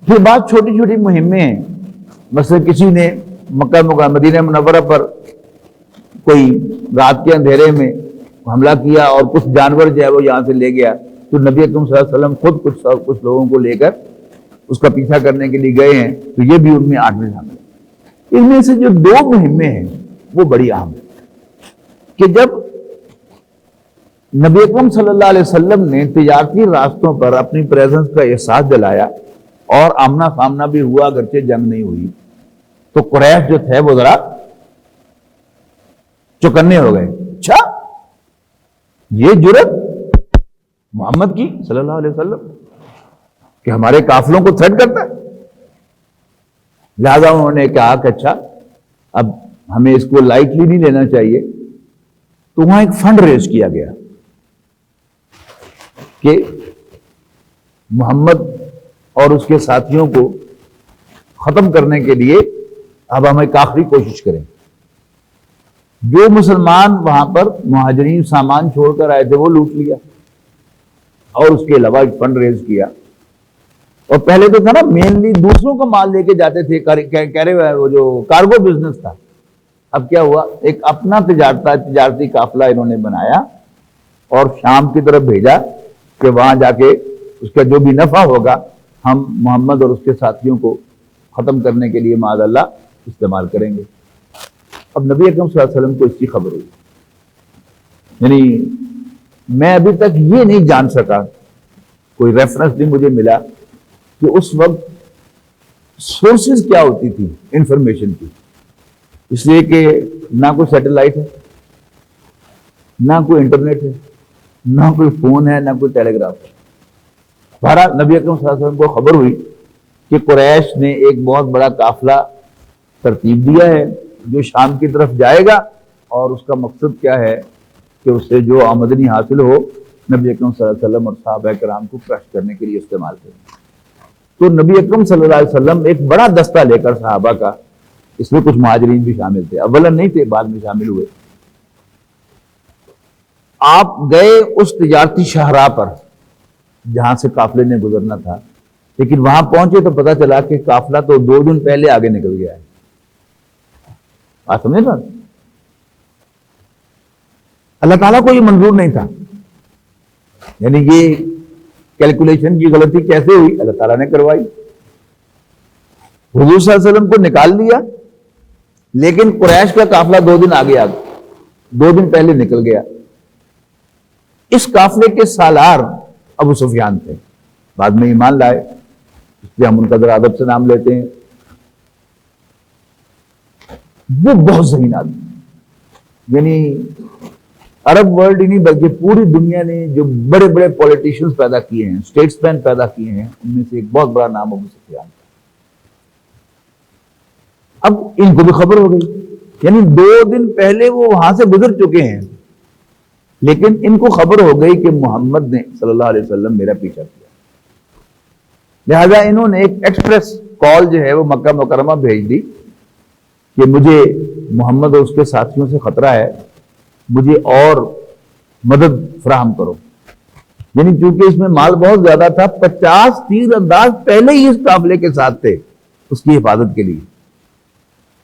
پھر بات چھوٹی چھوٹی مہمیں ہیں، مثلا کسی نے مکہ مدینہ منورہ پر کوئی رات کے اندھیرے میں حملہ کیا اور کچھ جانور جو ہے وہ یہاں سے لے گیا، تو نبی اکرم صلی اللہ علیہ وسلم خود کچھ لوگوں کو لے کر اس کا پیچھا کرنے کے لیے گئے ہیں، تو یہ بھی ان میں 8ویں شامل ہے۔ ان میں سے جو 2 مہمیں ہیں وہ بڑی اہم ہیں کہ جب نبی اکرم صلی اللہ علیہ وسلم نے تجارتی راستوں پر اپنی پریزنس کا احساس دلایا اور آمنا سامنا بھی ہوا، اگرچہ جنگ نہیں ہوئی، تو قریش جو تھے وہ ذرا چوکنے ہو گئے۔ اچھا، یہ جرت محمد کی صلی اللہ علیہ وسلم کہ ہمارے قافلوں کو تھریٹ کرتا ہے؟ لہذا انہوں نے کہا کہ اچھا اب ہمیں اس کو لائٹلی نہیں لینا چاہیے، تو وہاں ایک فنڈ ریز کیا گیا کہ محمد اور اس کے ساتھیوں کو ختم کرنے کے لیے اب ہم ایک آخری کوشش کریں۔ جو مسلمان وہاں پر مہاجرین سامان چھوڑ کر آئے تھے وہ لوٹ لیا، اور اس کے علاوہ ایک فنڈ ریز کیا۔ اور پہلے تو تھا نا مینلی دوسروں کو مال لے کے جاتے تھے، کہہ رہے وہ جو کارگو بزنس تھا، اب کیا ہوا، ایک اپنا تجارتی قافلہ انہوں نے بنایا اور شام کی طرف بھیجا کہ وہاں جا کے اس کا جو بھی نفع ہوگا ہم محمد اور اس کے ساتھیوں کو ختم کرنے کے لیے معاذ اللہ استعمال کریں گے۔ اب نبی اکرم صلی اللہ علیہ وسلم کو اس کی خبر ہوئی، یعنی میں ابھی تک یہ نہیں جان سکا، کوئی ریفرنس نہیں مجھے ملا کہ اس وقت سورسز کیا ہوتی تھی انفارمیشن کی، اس لیے کہ نہ کوئی سیٹلائٹ ہے، نہ کوئی انٹرنیٹ ہے، نہ کوئی فون ہے، نہ کوئی ٹیلی گراف ہے۔ بہرحال نبی اکرم صلی اللہ علیہ وسلم کو خبر ہوئی کہ قریش نے ایک بہت بڑا قافلہ ترتیب دیا ہے جو شام کی طرف جائے گا، اور اس کا مقصد کیا ہے کہ اس سے جو آمدنی حاصل ہو نبی اکرم صلی اللہ علیہ وسلم اور صحابہ کرام کو کرش کرنے کے لیے استعمال کریں۔ تو نبی اکرم صلی اللہ علیہ وسلم ایک بڑا دستہ لے کر صحابہ کا، اس میں کچھ مہاجرین بھی شامل تھے، اولا نہیں تھے، بعد میں شامل ہوئے، آپ گئے اس تجارتی شاہراہ پر جہاں سے قافلے نے گزرنا تھا، لیکن وہاں پہنچے تو پتا چلا کہ قافلہ تو 2 دن پہلے آگے نکل گیا ہے۔ آپ سمجھے نا، اللہ تعالیٰ کو یہ منظور نہیں تھا، یعنی یہ کیلکولیشن کی غلطی کیسے ہوئی، اللہ تعالیٰ نے کروائی۔ حضور صلی اللہ علیہ وسلم کو نکال لیا، لیکن قریش کا قافلہ 2 دن آگے 2 دن پہلے نکل گیا۔ اس قافلے کے سالار ابو سفیان تھے، بعد میں ایمان لائے، اس لیے ہم ان کا ذرا ادب سے نام لیتے ہیں۔ وہ بہت ذہین آدمی، یعنی عرب ورلڈ ہی نہیں بلکہ پوری دنیا نے جو بڑے بڑے پولیٹیشنز پیدا کیے ہیں، اسٹیٹس مین پیدا کیے ہیں، ان میں سے ایک بہت بڑا نام ابو سفیان تھا۔ اب ان کو بھی خبر ہو گئی، یعنی 2 دن پہلے وہ وہاں سے گزر چکے ہیں، لیکن ان کو خبر ہو گئی کہ محمد نے صلی اللہ علیہ وسلم میرا پیچھا کیا، لہذا انہوں نے ایک ایکسپریس کال جو ہے وہ مکہ مکرمہ بھیج دی کہ مجھے محمد اور اس کے ساتھیوں سے خطرہ ہے، مجھے اور مدد فراہم کرو۔ یعنی چونکہ اس میں مال بہت زیادہ تھا، 50 تیر انداز پہلے ہی اس قافلے کے ساتھ تھے اس کی حفاظت کے لیے،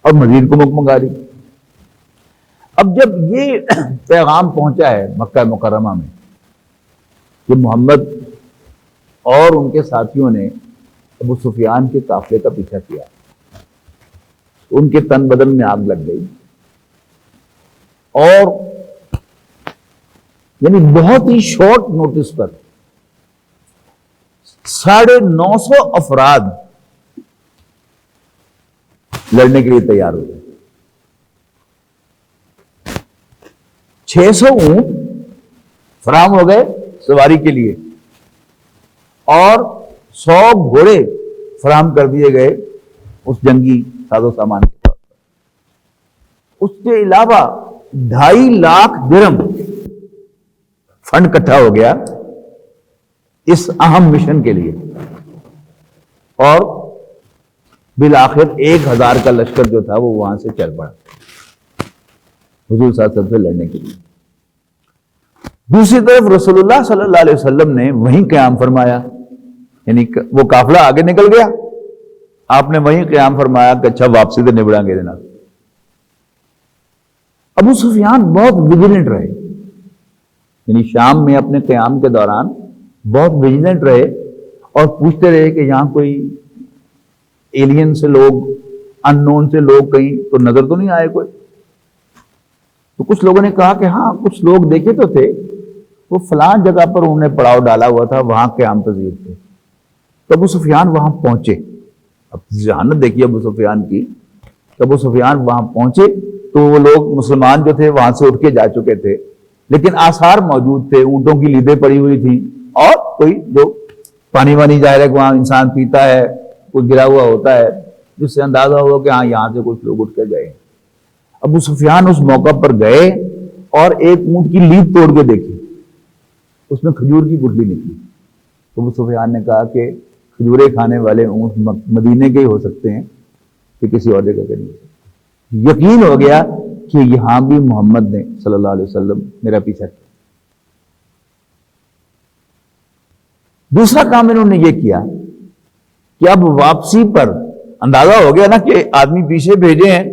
اور مزید کو منگا دی۔ اب جب یہ پیغام پہنچا ہے مکہ مکرمہ میں کہ محمد اور ان کے ساتھیوں نے ابو سفیان کے قافلے کا پیچھا کیا، ان کے تن بدن میں آگ لگ گئی، اور یعنی بہت ہی شارٹ نوٹس پر 950 افراد لڑنے کے لیے تیار ہو گئے۔ 600 اونٹ فراہم ہو گئے سواری کے لیے، اور 100 گھوڑے فراہم کر دیے گئے اس جنگی ساز و سامان کے طور پر۔ اس کے علاوہ 2.5 لاکھ درہم فنڈ اکٹھا ہو گیا اس اہم مشن کے لیے، اور بالآخر 1000 کا لشکر جو تھا وہ وہاں سے چل پڑا حضور صلی اللہ علیہ وسلم سے لڑنے کے لیے۔ دوسری طرف رسول اللہ صلی اللہ علیہ وسلم نے وہیں قیام فرمایا، یعنی وہ قافلہ آگے نکل گیا، آپ نے وہیں قیام فرمایا کہ اچھا واپسی سے نبڑیں گے جناب۔ ابو سفیان بہت ویجیلنٹ رہے، یعنی شام میں اپنے قیام کے دوران بہت ویجیلنٹ رہے، اور پوچھتے رہے کہ یہاں کوئی ایلین سے لوگ، ان نون سے لوگ کہیں تو نظر تو نہیں آئے کوئی؟ تو کچھ لوگوں نے کہا کہ ہاں کچھ لوگ دیکھے تو تھے، وہ فلاں جگہ پر انہوں نے پڑاؤ ڈالا ہوا تھا، وہاں قیام پذیر تھے۔ تو ابو سفیان وہاں پہنچے، اب ذہانت دیکھیے ابو سفیان کی، تو ابو سفیان وہاں پہنچے تو وہ لوگ مسلمان جو تھے وہاں سے اٹھ کے جا چکے تھے، لیکن آثار موجود تھے، اونٹوں کی لیدیں پڑی ہوئی تھیں، اور کوئی جو پانی وانی ظاہر ہے کہ وہاں انسان پیتا ہے، کوئی گرا ہوا ہوتا ہے، جس سے اندازہ ہوا کہ ہاں یہاں سے کچھ لوگ اٹھ کے گئے۔ ابو سفیان اس موقع پر گئے اور ایک اونٹ کی لید توڑ کے دیکھی، اس میں کھجور کی گٹلی نکلی۔ تو ابو سفیان نے کہا کہ کھجورے کھانے والے اونٹ مدینے کے ہی ہو سکتے ہیں کہ کسی اور جگہ کے نہیں ہو سکتے۔ یقین ہو گیا کہ یہاں بھی محمد نے صلی اللہ علیہ وسلم میرا پیچھا کیا۔ دوسرا کام انہوں نے یہ کیا کہ اب واپسی پر اندازہ ہو گیا نا کہ آدمی پیچھے بھیجے ہیں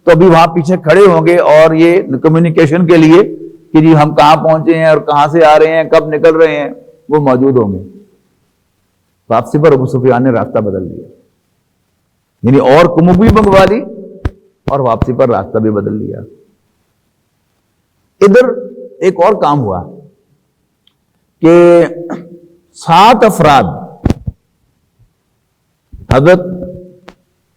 تو ابھی وہاں پیچھے کھڑے ہوں گے اور یہ کمیونیکیشن کے لیے کہ جی ہم کہاں پہنچے ہیں اور کہاں سے آ رہے ہیں، کب نکل رہے ہیں، وہ موجود ہوں گے۔ واپسی پر ابو سفیان نے راستہ بدل دیا، یعنی اور کمک بھی منگوا لی اور واپسی پر راستہ بھی بدل لیا۔ ادھر ایک اور کام ہوا کہ 7 افراد حضرت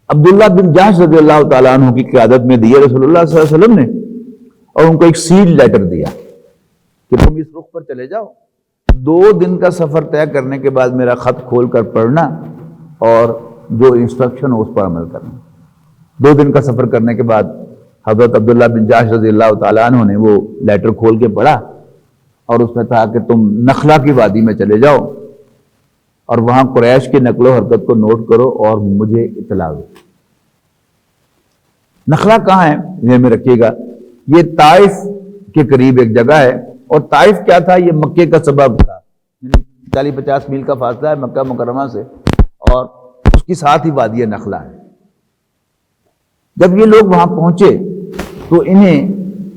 عبداللہ بن جحش رضی اللہ تعالیٰ عنہ کی قیادت میں دیے رسول اللہ صلی اللہ علیہ وسلم نے، اور ان کو ایک سیل لیٹر دیا کہ تم اس رخ پر چلے جاؤ، 2 دن کا سفر طے کرنے کے بعد میرا خط کھول کر پڑھنا اور جو انسٹرکشن ہو اس پر عمل کرنا۔ 2 دن کا سفر کرنے کے بعد حضرت عبداللہ بن جحش رضی اللہ تعالیٰ عنہ نے وہ لیٹر کھول کے پڑھا، اور اس میں تھا کہ تم نخلا کی وادی میں چلے جاؤ اور وہاں قریش کی نقل و حرکت کو نوٹ کرو اور مجھے اطلاع دو۔ نخلا کہاں ہے ذہن میں رکھیے گا، یہ طائف کے قریب ایک جگہ ہے، اور طائف کیا تھا، یہ مکے کا سبب تھا، 40-50 میل کا فاصلہ ہے مکہ مکرمہ سے، اور اس کی ساتھ ہی وادی نخلا ہے۔ جب یہ لوگ وہاں پہنچے تو انہیں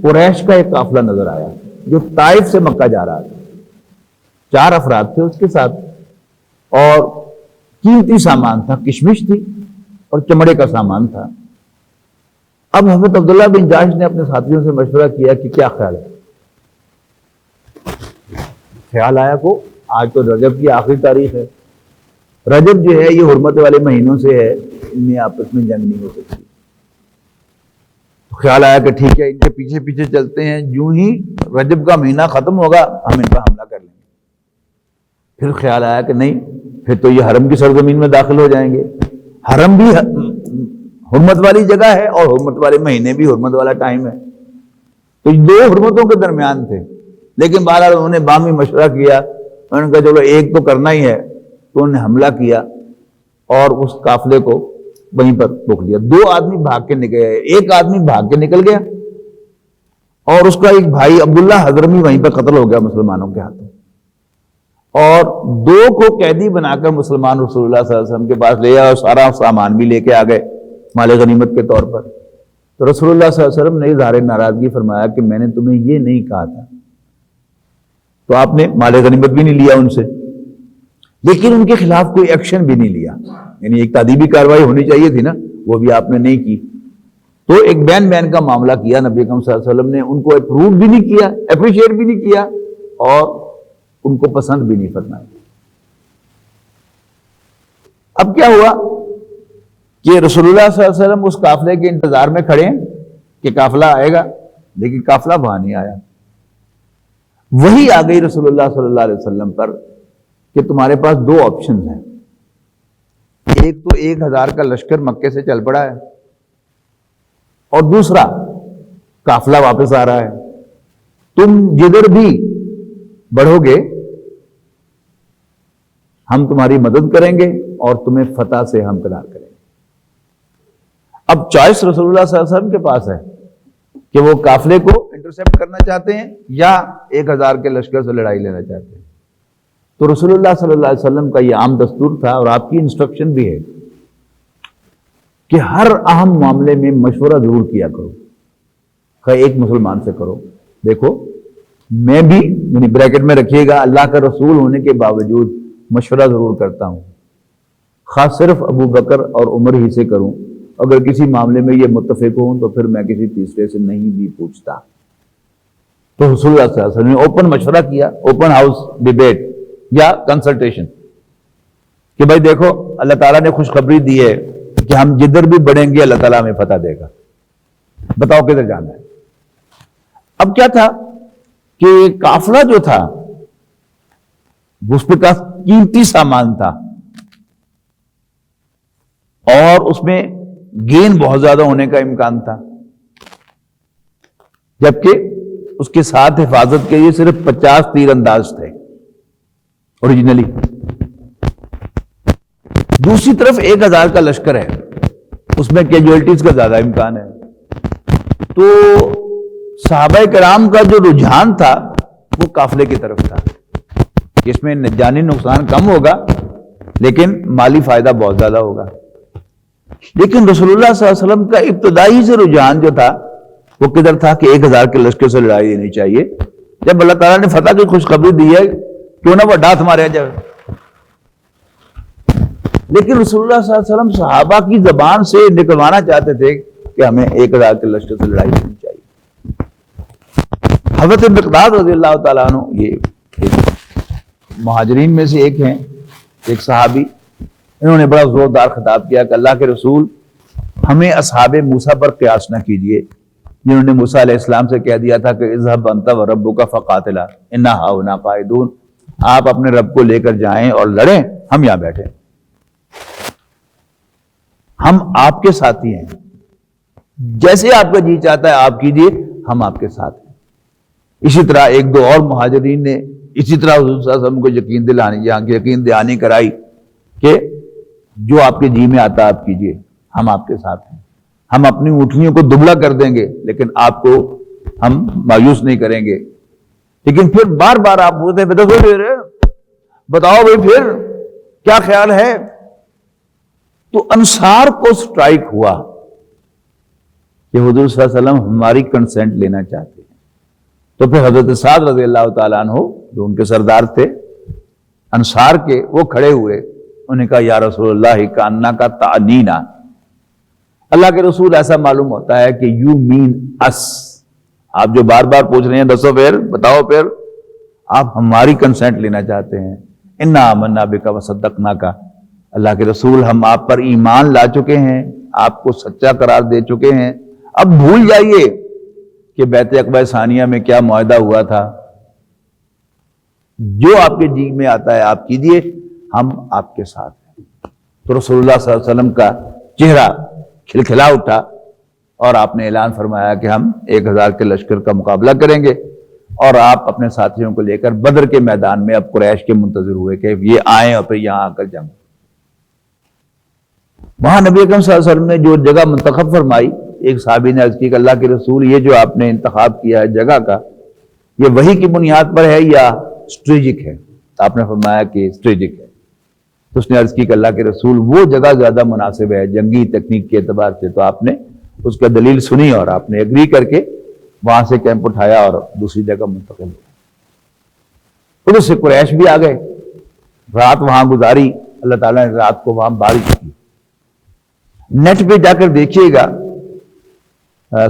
قریش کا ایک قافلہ نظر آیا جو طائف سے مکہ جا رہا تھا، 4 افراد تھے اس کے ساتھ، اور قیمتی سامان تھا، کشمش تھی اور چمڑے کا سامان تھا۔ اب حضرت عبداللہ بن جحش نے اپنے ساتھیوں سے مشورہ کیا کہ کیا خیال ہے؟ خیال آیا کو آج تو رجب کی آخری تاریخ ہے، رجب جو ہے یہ حرمت والے مہینوں سے ہے، ان میں آپس میں جنگ نہیں ہو سکتی۔ تو خیال آیا کہ ٹھیک ہے ان کے پیچھے پیچھے چلتے ہیں، جو ہی رجب کا مہینہ ختم ہوگا ہم ان پر حملہ کر لیں گے۔ پھر خیال آیا کہ نہیں، پھر تو یہ حرم کی سرزمین میں داخل ہو جائیں گے، حرم بھی حرمت والی جگہ ہے اور حرمت والے مہینے بھی حرمت والا ٹائم ہے، تو 2 حرمتوں کے درمیان تھے۔ لیکن بہرحال انہوں نے باہمی مشورہ کیا، انہوں نے کہا چلو ایک تو کرنا ہی ہے، تو انہوں نے حملہ کیا اور اس قافلے کو وہیں پر روک لیا۔ 2 آدمی بھاگ کے نکل گئے، ایک آدمی بھاگ کے نکل گیا اور اس کا ایک بھائی عبداللہ حضرمی وہیں پر قتل ہو گیا مسلمانوں کے ہاتھوں، اور 2 کو قیدی بنا کر مسلمان رسول اللہ صلی اللہ علیہ وسلم کے پاس لے آئے اور سارا سامان بھی لے کے آ گئے مال غنیمت کے طور پر۔ تو رسول اللہ صلی اللہ علیہ وسلم نے اظہار ناراضگی فرمایا کہ میں نے تمہیں یہ نہیں کہا تھا، تو آپ نے مال غنیمت بھی نہیں لیا ان سے، لیکن ان کے خلاف کوئی ایکشن بھی نہیں لیا، یعنی ایک تادیبی کارروائی ہونی چاہیے تھی نا، وہ بھی آپ نے نہیں کی۔ تو ایک بین کا معاملہ کیا نبی اکرم صلی اللہ علیہ وسلم نے، ان کو اپروو بھی نہیں کیا، اپریشیٹ بھی نہیں کیا، اور ان کو پسند بھی نہیں فرمایا۔ اب کیا ہوا کہ رسول اللہ صلی اللہ علیہ وسلم اس قافلے کے انتظار میں کھڑے ہیں کہ قافلہ آئے گا، لیکن قافلہ وہاں نہیں آیا۔ وہی آ گئی رسول اللہ صلی اللہ علیہ وسلم پر کہ تمہارے پاس 2 آپشنز ہیں، ایک تو 1000 کا لشکر مکے سے چل پڑا ہے، اور دوسرا قافلہ واپس آ رہا ہے، تم جدھر بھی بڑھو گے ہم تمہاری مدد کریں گے اور تمہیں فتح سے ہمکنار کریں گے۔ اب چوائس رسول اللہ صلی اللہ علیہ وسلم کے پاس ہے کہ وہ قافلے کو انٹرسیپٹ کرنا چاہتے ہیں یا 1000 کے لشکر سے لڑائی لینا چاہتے ہیں۔ تو رسول اللہ صلی اللہ علیہ وسلم کا یہ عام دستور تھا، اور آپ کی انسٹرکشن بھی ہے کہ ہر اہم معاملے میں مشورہ ضرور کیا کرو، خیر ایک مسلمان سے کرو، دیکھو میں بھی، یعنی بریکٹ میں رکھیے گا، اللہ کا رسول ہونے کے باوجود مشورہ ضرور کرتا ہوں، خاص صرف ابو بکر اور عمر ہی سے کروں، اگر کسی معاملے میں یہ متفق ہوں تو پھر میں کسی تیسرے سے نہیں بھی پوچھتا۔ تو رسول اللہ صلی اللہ علیہ وسلم نے اوپن مشورہ کیا، اوپن ہاؤس ڈیبیٹ یا کنسلٹیشن، کہ بھائی دیکھو اللہ تعالیٰ نے خوشخبری دی ہے کہ ہم جدھر بھی بڑھیں گے اللہ تعالیٰ ہمیں فتح دے گا، بتاؤ کدھر جانا ہے۔ اب کیا تھا کہ قافلہ جو تھا اس پہ قیمتی سامان تھا اور اس میں گین بہت زیادہ ہونے کا امکان تھا، جبکہ اس کے ساتھ حفاظت کے لیے صرف 50 تیر انداز تھے اوریجنلی۔ دوسری طرف 1000 کا لشکر ہے، اس میں کیجویلٹیز کا زیادہ امکان ہے۔ تو صحابہ کرام کا جو رجحان تھا وہ قافلے کی طرف تھا، اس میں جانی نقصان کم ہوگا لیکن مالی فائدہ بہت زیادہ ہوگا۔ لیکن رسول اللہ صلی اللہ علیہ وسلم کا ابتدائی سے رجحان جو تھا وہ کدھر تھا کہ 1000 کے لشکر سے لڑائی دینی چاہیے۔ جب اللہ تعالیٰ نے فتح کی خوشخبری دی ہے کیوں نہ وہ ڈانٹ مارے جائے۔ لیکن رسول اللہ صلی اللہ علیہ وسلم صحابہ کی زبان سے نکلوانا چاہتے تھے کہ ہمیں 1000 کے لشکر سے لڑائی دینی چاہیے۔ حضرت مقداد رضی اللہ تعالیٰ عنہ یہ مہاجرین میں سے ایک ہیں، ایک صحابی، انہوں نے بڑا زوردار خطاب کیا کہ اللہ کے رسول ہمیں اصحاب موسیٰ پر قیاس نہ کیجئے، جنہوں نے موسیٰ علیہ السلام سے کہہ دیا تھا کہ اذهب انت وربک فقاتلا انا ہاہنا قاعدون، آپ اپنے رب کو لے کر جائیں اور لڑیں، ہم یہاں بیٹھے، ہم آپ کے ساتھی ہیں، جیسے آپ کا جی چاہتا ہے آپ کیجئے، ہم آپ کے ساتھ ہیں۔ اسی طرح ایک دو اور مہاجرین نے اسی طرح حضور صلی اللہ علیہ وسلم کو یقین دہانی کرائی کہ جو آپ کے جی میں آتا آپ کیجئے، ہم آپ کے ساتھ ہیں، ہم اپنی اونٹنیوں کو دبلا کر دیں گے لیکن آپ کو ہم مایوس نہیں کریں گے۔ لیکن پھر بار بار آپ پوچھتے ہیں بتاؤ بھائی پھر کیا خیال ہے؟ تو انصار کو سٹرائک ہوا کہ حضور صلی اللہ علیہ وسلم ہماری کنسنٹ لینا چاہتے ہیں۔ تو پھر حضرت سعد رضی اللہ تعالیٰ عنہ جو ان کے سردار تھے انصار کے، وہ کھڑے ہوئے، انہوں نے کہا یا رسول اللہ کانا کا تعنینا، اللہ کے رسول ایسا معلوم ہوتا ہے کہ یو مین اس، آپ جو بار بار پوچھ رہے ہیں دسو پھر بتاؤ پھر، آپ ہماری کنسنٹ لینا چاہتے ہیں۔ انا آمنا بک وصدقناک، اللہ کے رسول ہم آپ پر ایمان لا چکے ہیں، آپ کو سچا قرار دے چکے ہیں، اب بھول جائیے کہ بیعت عقبہ ثانیہ میں کیا معاہدہ ہوا تھا، جو آپ کے جی میں آتا ہے آپ کیجئے، ہم آپ کے ساتھ ہیں۔ تو رسول اللہ صلی اللہ علیہ وسلم کا چہرہ کھلکھلا اٹھا اور آپ نے اعلان فرمایا کہ ہم 1000 کے لشکر کا مقابلہ کریں گے، اور آپ اپنے ساتھیوں کو لے کر بدر کے میدان میں اب قریش کے منتظر ہوئے کہ یہ آئیں اور پھر یہاں آ کر جنگ۔ وہاں نبی اکرم صلی اللہ علیہ وسلم نے جو جگہ منتخب فرمائی، ایک صحابی نے عرض کی کہ اللہ کے رسول یہ جو آپ نے انتخاب کیا ہے جگہ کا، یہ وحی کی بنیاد پر ہے یا اسٹریٹجک ہے؟ آپ نے فرمایا کہ اسٹریٹجک ہے۔ تو اس نے عرض کی کہ اللہ کے رسول وہ جگہ زیادہ مناسب ہے جنگی تکنیک کے اعتبار سے، تو آپ نے اس کا دلیل سنی اور آپ نے ایگری کر کے وہاں سے کیمپ اٹھایا اور دوسری جگہ منتقل ہوا۔ ادھر سے قریش بھی آ گئے، رات وہاں گزاری، اللہ تعالیٰ نے رات کو وہاں بارش کی۔ نیٹ پہ جا کر دیکھیے گا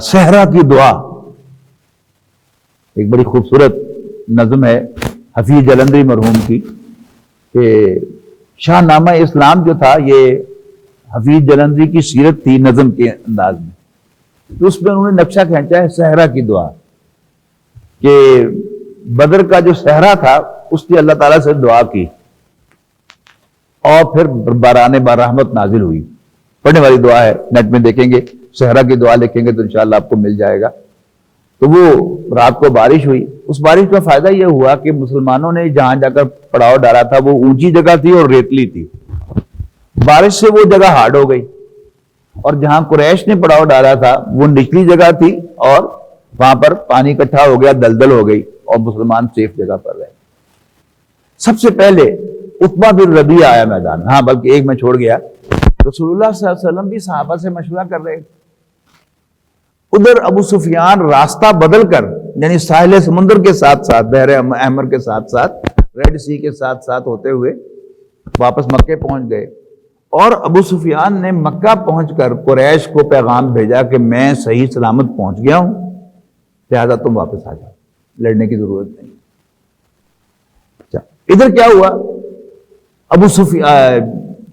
صحرا کی دعا، ایک بڑی خوبصورت نظم ہے حفیظ جلندری مرحوم کی، کہ شاہ نامہ اسلام جو تھا یہ حفیظ جلندری کی سیرت تھی نظم کے انداز میں، تو اس میں انہوں نے نقشہ کھینچا ہے صحرا کی دعا، کہ بدر کا جو صحرا تھا اس نے اللہ تعالیٰ سے دعا کی اور پھر باران برحمت نازل ہوئی۔ پڑھنے والی دعا ہے، نیٹ میں دیکھیں گے، صحرا کی دعا لکھیں گے تو انشاءاللہ آپ کو مل جائے گا۔ تو وہ رات کو بارش ہوئی، اس بارش کا فائدہ یہ ہوا کہ مسلمانوں نے جہاں جا کر پڑاؤ ڈالا تھا وہ اونچی جگہ تھی اور ریتلی تھی، بارش سے وہ جگہ ہارڈ ہو گئی، اور جہاں قریش نے پڑاؤ ڈالا تھا وہ نچلی جگہ تھی اور وہاں پر پانی اکٹھا ہو گیا، دلدل ہو گئی اور مسلمان سیف جگہ پر رہے۔ سب سے پہلے عتبہ بن ربیعہ آیا میدان، ہاں بلکہ ایک میں چھوڑ گیا، رسول اللہ صلی اللہ علیہ وسلم بھی صحابہ سے مشورہ کر رہے، ادھر ابو سفیان راستہ بدل کر یعنی ساحل سمندر کے ساتھ ساتھ، بحر احمر کے ساتھ ساتھ، ریڈ سی کے ساتھ ساتھ ہوتے ہوئے واپس مکے پہنچ گئے، اور ابو سفیان نے مکہ پہنچ کر قریش کو پیغام بھیجا کہ میں صحیح سلامت پہنچ گیا ہوں، لہذا تم واپس آ جاؤ، لڑنے کی ضرورت نہیں۔ اچھا، ادھر کیا ہوا؟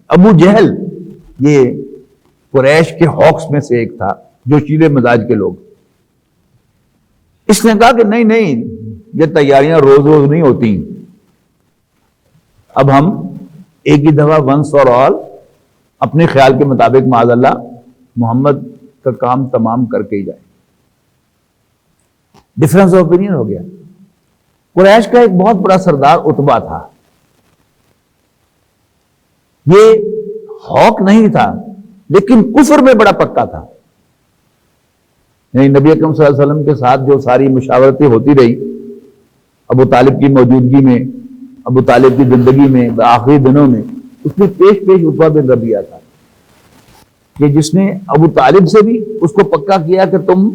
ابو جہل، یہ قریش کے ہوکس میں سے ایک تھا جو شیرے مزاج کے لوگ، اس نے کہا کہ نہیں، یہ تیاریاں روز روز نہیں ہوتی، اب ہم ایک ہی دفعہ ونس فار آل اپنے خیال کے مطابق معاذ اللہ محمد کا کام تمام کر کے ہی جائیں۔ ڈفرنس آف اوپینین ہو گیا۔ قریش کا ایک بہت بڑا سردار عتبہ تھا، یہ ہوک نہیں تھا لیکن کفر میں بڑا پکا تھا، یعنی نبی اکرم صلی اللہ علیہ وسلم کے ساتھ جو ساری مشاورتیں ہوتی رہی ابو طالب کی موجودگی میں، ابو طالب کی زندگی میں آخری دنوں میں، اس میں پیش عتبہ بن ربیعہ تھا کہ جس نے ابو طالب سے بھی اس کو پکا کیا کہ تم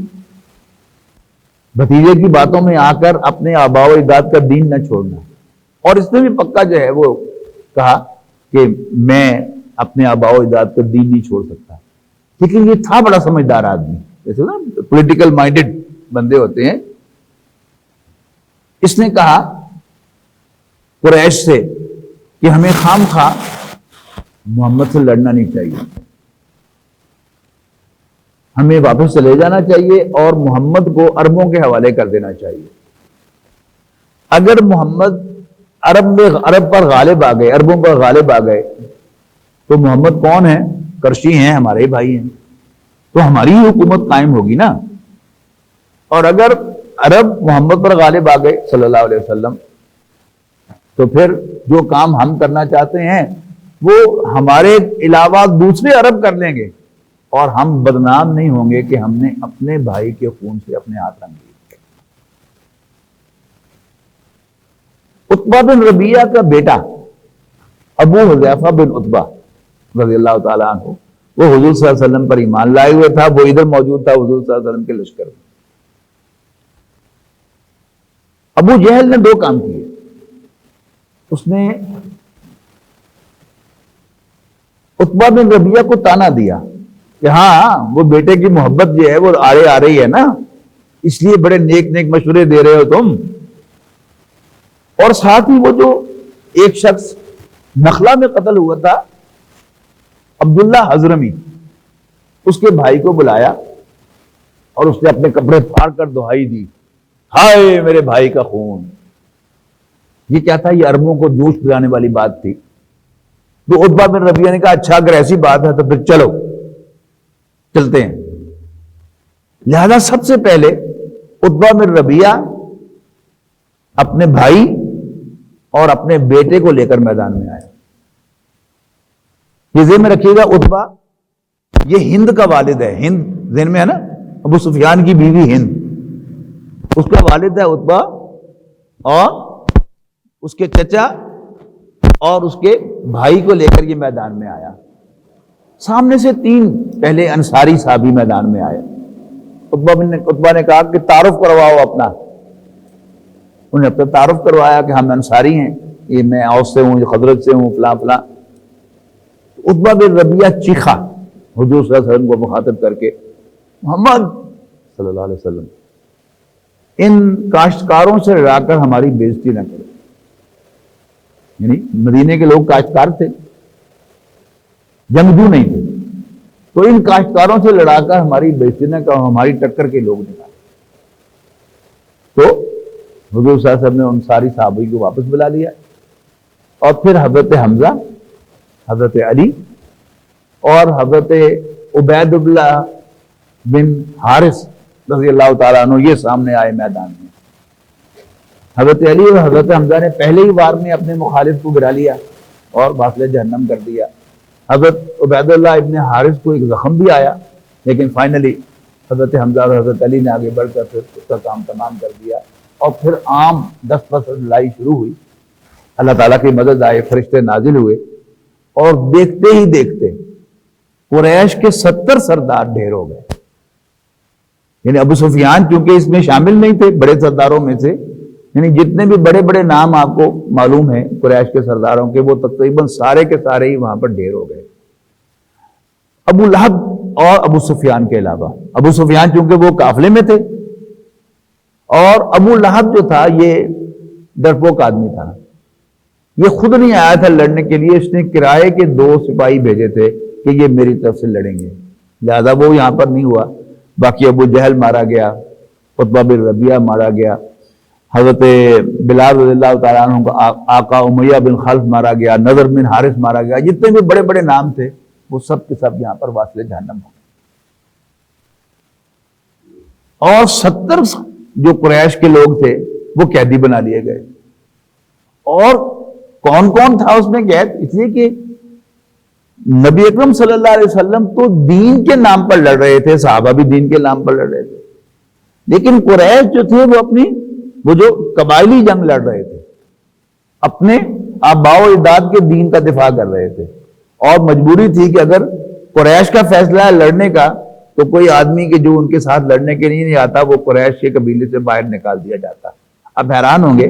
بھتیجے کی باتوں میں آ کر اپنے آباء و اجداد کا دین نہ چھوڑنا، اور اس نے بھی پکا جو ہے وہ کہا کہ میں اپنے آباء و اجداد کا دین نہیں چھوڑ سکتا۔ لیکن یہ تھا بڑا سمجھدار آدمی، جیسے نا پولیٹیکل مائنڈڈ بندے ہوتے ہیں۔ اس نے کہا قریش سے کہ ہمیں خام خواہ محمد سے لڑنا نہیں چاہیے، ہمیں واپس چلے جانا چاہیے اور محمد کو عربوں کے حوالے کر دینا چاہیے۔ اگر محمد عرب پر غالب آ گئے، عربوں پر غالب آ گئے تو محمد کون ہے؟ کرشی ہیں، ہمارے بھائی ہیں، تو ہماری ہی حکومت قائم ہوگی نا۔ اور اگر عرب محمد پر غالب آ گئے صلی اللہ علیہ وسلم تو پھر جو کام ہم کرنا چاہتے ہیں وہ ہمارے علاوہ دوسرے عرب کر لیں گے، اور ہم بدنام نہیں ہوں گے کہ ہم نے اپنے بھائی کے خون سے اپنے ہاتھ رنگ لیے۔ عتبہ بن ربیعہ کا بیٹا ابو حذیفہ بن عتبہ رضی اللہ تعالیٰ عنہ، وہ حضور صلی اللہ علیہ وسلم پر ایمان لائے ہوئے تھا، وہ ادھر موجود تھا حضور صلی اللہ علیہ وسلم کے لشکر میں۔ ابو جہل نے دو کام کیے، اس نے عتبہ بن ربیعہ کو تانا دیا کہ ہاں وہ بیٹے کی محبت جو ہے وہ آ رہی ہے نا، اس لیے بڑے نیک مشورے دے رہے ہو تم، اور ساتھ ہی وہ جو ایک شخص نخلا میں قتل ہوا تھا عبداللہ حضرمی، اس کے بھائی کو بلایا اور اس نے اپنے کپڑے پھاڑ کر دہائی دی، ہائے میرے بھائی کا خون۔ یہ کیا تھا؟ یہ عربوں کو جوش دلانے والی بات تھی۔ تو عتبہ بن ربیعہ نے کہا اچھا اگر ایسی بات ہے تو پھر چلتے ہیں۔ لہذا سب سے پہلے عتبہ بن ربیعہ اپنے بھائی اور اپنے بیٹے کو لے کر میدان میں آیا۔ یہ ذہن میں رکھیے گا، عتبہ یہ ہند کا والد ہے، ہند ذہن میں ہے نا، ابو سفیان کی بیوی ہند، اس کا والد ہے عتبہ، اور اس کے چچا اور اس کے بھائی کو لے کر یہ میدان میں آیا۔ سامنے سے تین پہلے انصاری صحابی میدان میں آئے۔ عتبہ نے کہا کہ تعارف کرواؤ اپنا، انہوں نے اپنا تعارف کروایا کہ ہم انصاری ہیں، یہ میں اوس سے ہوں، یہ خزرج سے ہوں، فلاں فلاں۔ عتبہ بن ربیعہ چیخا حضور صلی اللہ علیہ وسلم کو مخاطب کر کے، محمد صلی اللہ علیہ وسلم ان کاشتکاروں سے لڑا کر ہماری بےزتی نہ کرو۔ یعنی مدینے کے لوگ کاشتکار تھے، جنگجو نہیں تھے، تو ان کاشتکاروں سے لڑا کر ہماری بےزتی نہ کرو، ہماری ٹکر کے لوگ نکالے۔ تو حضور صلی اللہ علیہ وسلم نے ان ساری صحابی کو واپس بلا لیا، اور پھر حضرت حمزہ، حضرت علی اور حضرت عبید اللہ بن حارث رضی اللہ تعالیٰ عنہ یہ سامنے آئے میدان میں۔ حضرت علی اور حضرت حمزہ نے پہلے ہی وار میں اپنے مخالف کو گرا لیا اور باطل جہنم کر دیا۔ حضرت عبید اللہ ابن حارث کو ایک زخم بھی آیا، لیکن فائنلی حضرت حمزہ اور حضرت علی نے آگے بڑھ کر پھر اس کا کام تمام کر دیا، اور پھر عام 10 فصل لڑائی شروع ہوئی۔ اللہ تعالیٰ کی مدد آئے، فرشتے نازل ہوئے، اور دیکھتے ہی دیکھتے قریش کے 70 سردار ڈھیر ہو گئے۔ یعنی ابو سفیان چونکہ اس میں شامل نہیں تھے بڑے سرداروں میں سے، یعنی جتنے بھی بڑے بڑے نام آپ کو معلوم ہیں قریش کے سرداروں کے، وہ تقریباً سارے کے سارے ہی وہاں پر ڈھیر ہو گئے، ابو لہب اور ابو سفیان کے علاوہ۔ ابو سفیان چونکہ وہ قافلے میں تھے، اور ابو لہب جو تھا یہ ڈرپوک آدمی تھا، یہ خود نہیں آیا تھا لڑنے کے لیے، اس نے کرائے کے 2 سپاہی بھیجے تھے کہ یہ میری طرف سے لڑیں گے، لہذا وہ یہاں پر نہیں ہوا۔ باقی ابو جہل مارا گیا، عتبہ بن ربیعہ مارا گیا، حضرت بلال رضی اللہ تعالیٰ عنہ کا آقا امیہ بن خلف مارا گیا، نضر بن حارث مارا گیا، جتنے بھی بڑے بڑے نام تھے وہ سب کے سب یہاں پر واصل جہنم ہو گئے۔ اور 70 جو قریش کے لوگ تھے وہ قیدی بنا لیے گئے۔ اور کون کون تھا اس میں قید؟ اس لیے کہ نبی اکرم صلی اللہ علیہ وسلم تو دین کے نام پر لڑ رہے تھے، صحابہ بھی دین کے نام پر لڑ رہے تھے، لیکن قریش جو تھے وہ جو قبائلی جنگ لڑ رہے تھے، اپنے آباء و اجداد کے دین کا دفاع کر رہے تھے، اور مجبوری تھی کہ اگر قریش کا فیصلہ ہے لڑنے کا تو کوئی آدمی کے جو ان کے ساتھ لڑنے کے نہیں آتا وہ قریش کے قبیلے سے باہر نکال دیا جاتا۔ اب حیران ہوں گے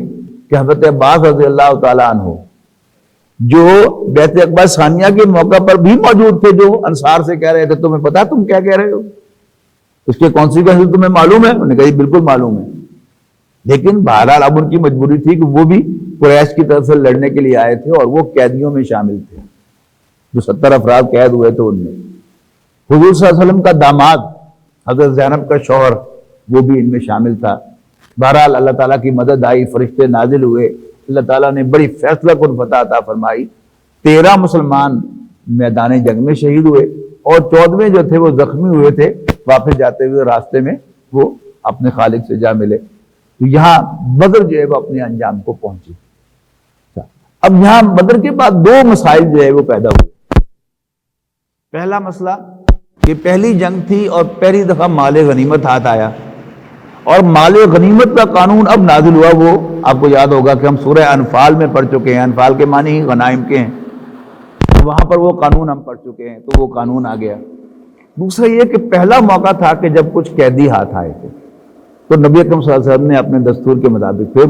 کہ حضرت عباس رضی اللہ تعالیٰ عنہ جو بیعت عقبہ ثانیہ کے موقع پر بھی موجود تھے، جو انصار سے کہہ رہے تھے تمہیں پتا تم کیا کہہ رہے ہو، اس کے کانسیکوینس تمہیں معلوم ہے؟ انہوں نے کہا یہ بالکل معلوم ہے، لیکن بہرحال اب ان کی مجبوری تھی کہ وہ بھی قریش کی طرف سے لڑنے کے لیے آئے تھے، اور وہ قیدیوں میں شامل تھے، جو 70 افراد قید ہوئے تھے ان میں حضور صلی اللہ علیہ وسلم کا داماد حضرت زینب کا شوہر وہ بھی ان میں شامل تھا۔ بہرحال اللہ تعالیٰ کی مدد آئی، فرشتے نازل ہوئے، اللہ تعالیٰ نے بڑی فیصلہ کن فتح عطا فرمائی، 13 مسلمان میدان جنگ میں شہید ہوئے، اور 14ویں جو تھے وہ زخمی ہوئے تھے، واپس جاتے ہوئے راستے میں وہ اپنے خالق سے جا ملے۔ تو یہاں بدر جو ہے وہ اپنے انجام کو پہنچی۔ اب یہاں بدر کے بعد 2 مسائل جو ہے وہ پیدا ہوئے۔ پہلا مسئلہ کہ پہلی جنگ تھی اور پہلی دفعہ مال غنیمت ہاتھ آیا، اور مال غنیمت کا قانون اب نازل ہوا۔ وہ آپ کو یاد ہوگا کہ ہم سورہ انفال میں پڑھ چکے ہیں، انفال کے معنی ہی غنائم کے ہیں، وہاں پر وہ قانون ہم پڑھ چکے ہیں، تو وہ قانون آ گیا۔ دوسرا یہ کہ پہلا موقع تھا کہ جب کچھ قیدی ہاتھ آئے تھے، تو نبی اکرم صلی اللہ علیہ وسلم نے اپنے دستور کے مطابق پھر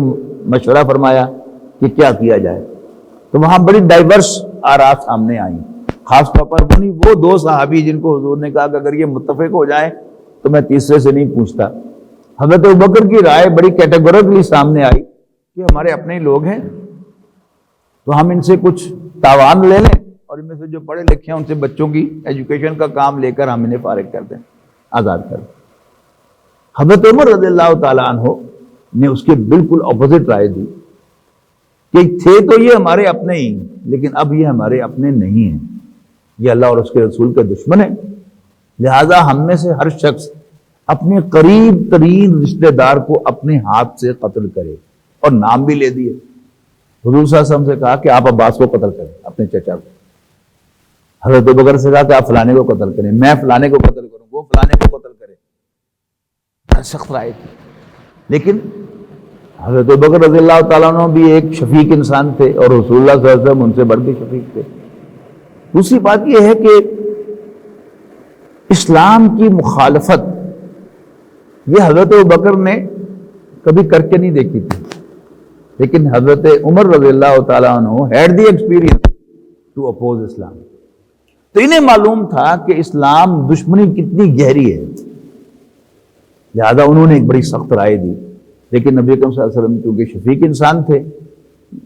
مشورہ فرمایا کہ کیا کیا جائے، تو وہاں بڑی ڈائیورس آراء سامنے آئیں، خاص طور پر وہ 2 صحابی جن کو حضور نے کہا کہ اگر یہ متفق ہو جائیں تو میں تیسرے سے نہیں پوچھتا۔ حضرت ابوبکر کی رائے بڑی کیٹیگورکلی سامنے آئی کہ ہمارے اپنے ہی لوگ ہیں، تو ہم ان سے کچھ تاوان لے لیں، اور ان میں سے جو پڑھے لکھے ہیں ان سے بچوں کی ایجوکیشن کا کام لے کر ہم انہیں فارغ کر دیں، آزاد کر دیں۔ حضرت عمر رضی اللہ تعالیٰ عنہ نے اس کے بالکل اپوزٹ رائے دی کہ تھے تو یہ ہمارے اپنے ہی، لیکن اب یہ ہمارے اپنے نہیں ہیں، یہ اللہ اور اس کے رسول کے دشمن ہیں، لہذا ہم میں سے ہر شخص اپنے قریب ترین رشتہ دار کو اپنے ہاتھ سے قتل کرے، اور نام بھی لے دیے۔ حضور صلی اللہ علیہ وسلم سے کہا کہ آپ عباس کو قتل کریں، اپنے چچا کو۔ حضرت ابوبکر سے کہا کہ آپ فلانے کو قتل کریں، میں فلانے کو قتل کروں، وہ فلانے کو قتل کرے۔ سخت رائے تھی، لیکن حضرت ابوبکر رضی اللہ تعالیٰ عنہ بھی ایک شفیق انسان تھے، اور رسول اللہ صلی اللہ علیہ وسلم ان سے بڑھ کے شفیق تھے۔ دوسری بات یہ ہے کہ اسلام کی مخالفت یہ حضرت ابوبکر نے کبھی کر کے نہیں دیکھی تھی، لیکن حضرت عمر رضی اللہ تعالیٰ عنہ had the experience to oppose اسلام۔ تو انہیں معلوم تھا کہ اسلام دشمنی کتنی گہری ہے، لہذا انہوں نے ایک بڑی سخت رائے دی، لیکن نبی اکرم صلی اللہ علیہ وسلم کیونکہ شفیق انسان تھے،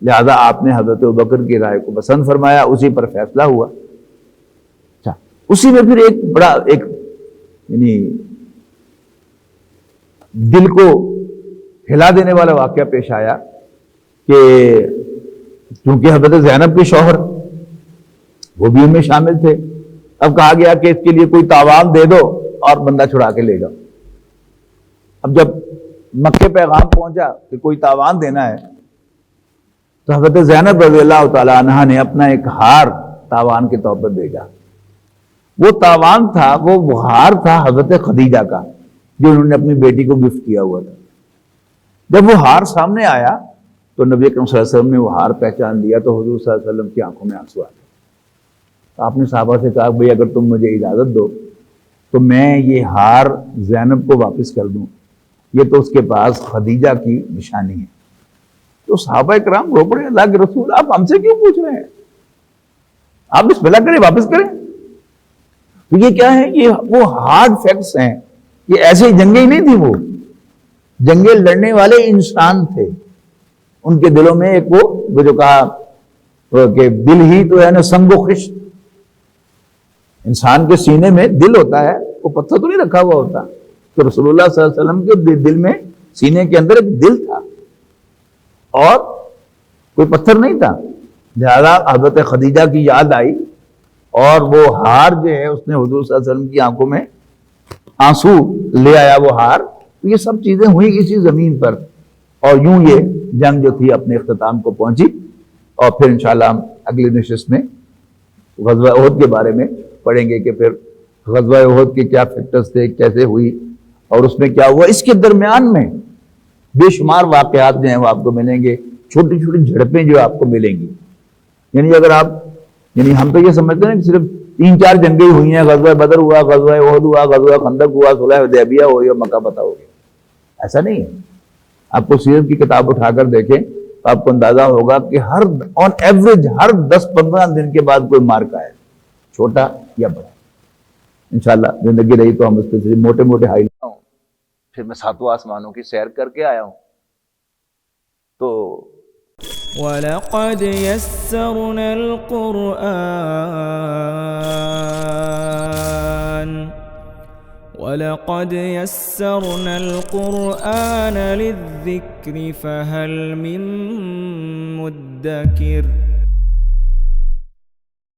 لہذا آپ نے حضرت ابوبکر کی رائے کو پسند فرمایا، اسی پر فیصلہ ہوا۔ اچھا، اسی میں پھر ایک بڑا یعنی دل کو ہلا دینے والا واقعہ پیش آیا کہ چونکہ حضرت زینب کے شوہر وہ بھی ان میں شامل تھے، اب کہا گیا کہ اس کے لیے کوئی تاوان دے دو اور بندہ چھڑا کے لے جاؤ۔ اب جب مکے پیغام پہنچا کہ کوئی تاوان دینا ہے، تو حضرت زینب رضی اللہ تعالی عنہا نے اپنا ایک ہار تاوان کے طور پر بھیجا۔ وہ تاوان تھا، وہ ہار تھا حضرت خدیجہ کا، جو انہوں نے اپنی بیٹی کو گفٹ کیا ہوا تھا۔ جب وہ ہار سامنے آیا تو نبی اکرم صلی اللہ علیہ وسلم نے وہ ہار پہچان لیا، تو حضور صلی اللہ علیہ وسلم کی آنکھوں میں آنسو آ گئے۔ آپ نے صحابہ سے کہا بھئی اگر تم مجھے اجازت دو تو میں یہ ہار زینب کو واپس کر دوں، یہ تو اس کے پاس خدیجہ کی نشانی ہے۔ تو صحابہ کرام رو پڑے اللہ کے رسول آپ ہم سے کیوں پوچھ رہے ہیں, آپ بسم اللہ کریں واپس کریں. تو یہ کیا ہے, یہ وہ ہارڈ فیکٹس ہیں, یہ ایسے جنگیں ہی نہیں تھی, وہ جنگیں لڑنے والے انسان تھے, ان کے دلوں میں ایک وہ جو کہا کہ دل ہی تو ہے نا سنگ و خشت, انسان کے سینے میں دل ہوتا ہے, وہ پتھر تو نہیں رکھا ہوا ہوتا. تو رسول اللہ صلی اللہ علیہ وسلم کے دل میں, سینے کے اندر ایک دل تھا اور کوئی پتھر نہیں تھا. لہذا حضرت خدیجہ کی یاد آئی اور وہ ہار جو ہے اس نے حضور صلی اللہ علیہ وسلم کی آنکھوں میں آنسو لے آیا وہ ہار. تو یہ سب چیزیں ہوئی اسی زمین پر, اور یوں یہ جنگ جو تھی اپنے اختتام کو پہنچی. اور پھر انشاءاللہ ہم اگلی نشست میں غزوہ احد کے بارے میں پڑھیں گے کہ پھر غزوہ احد کے کیا فیکٹرز تھے, کیسے ہوئی اور اس میں کیا ہوا. اس کے درمیان میں بے شمار واقعات جو ہیں وہ آپ کو ملیں گے, چھوٹی چھوٹی جھڑپیں جو آپ کو ملیں گی. یعنی اگر آپ, یعنی ہم تو یہ سمجھتے ہیں کہ صرف 3-4 جنگیں ہوئی ہیں, غزوہ بدر ہوا, غزوہ احد ہوا, غزوہ خندق ہوا, صلح حدیبیہ ہوئی اور مکہ فتح ہو گیا. ایسا نہیں ہے. آپ کو سیرت کی کتاب اٹھا کر دیکھیں تو آپ کو اندازہ ہوگا کہ ہر آن ایوریج ہر 10-15 دن کے بعد کوئی مارکا ہے, چھوٹا یا بڑا. انشاءاللہ زندگی رہی تو ہم اس پہ موٹے موٹے ہائی لاؤں. پھر میں 7 آسمانوں کی سیر کر کے آیا ہوں. تو وَلَقَدْ يَسَّرْنَا الْقُرْآنَ لِلذِّكْرِ فَهَلْ مِن مُّدَّكِرٍ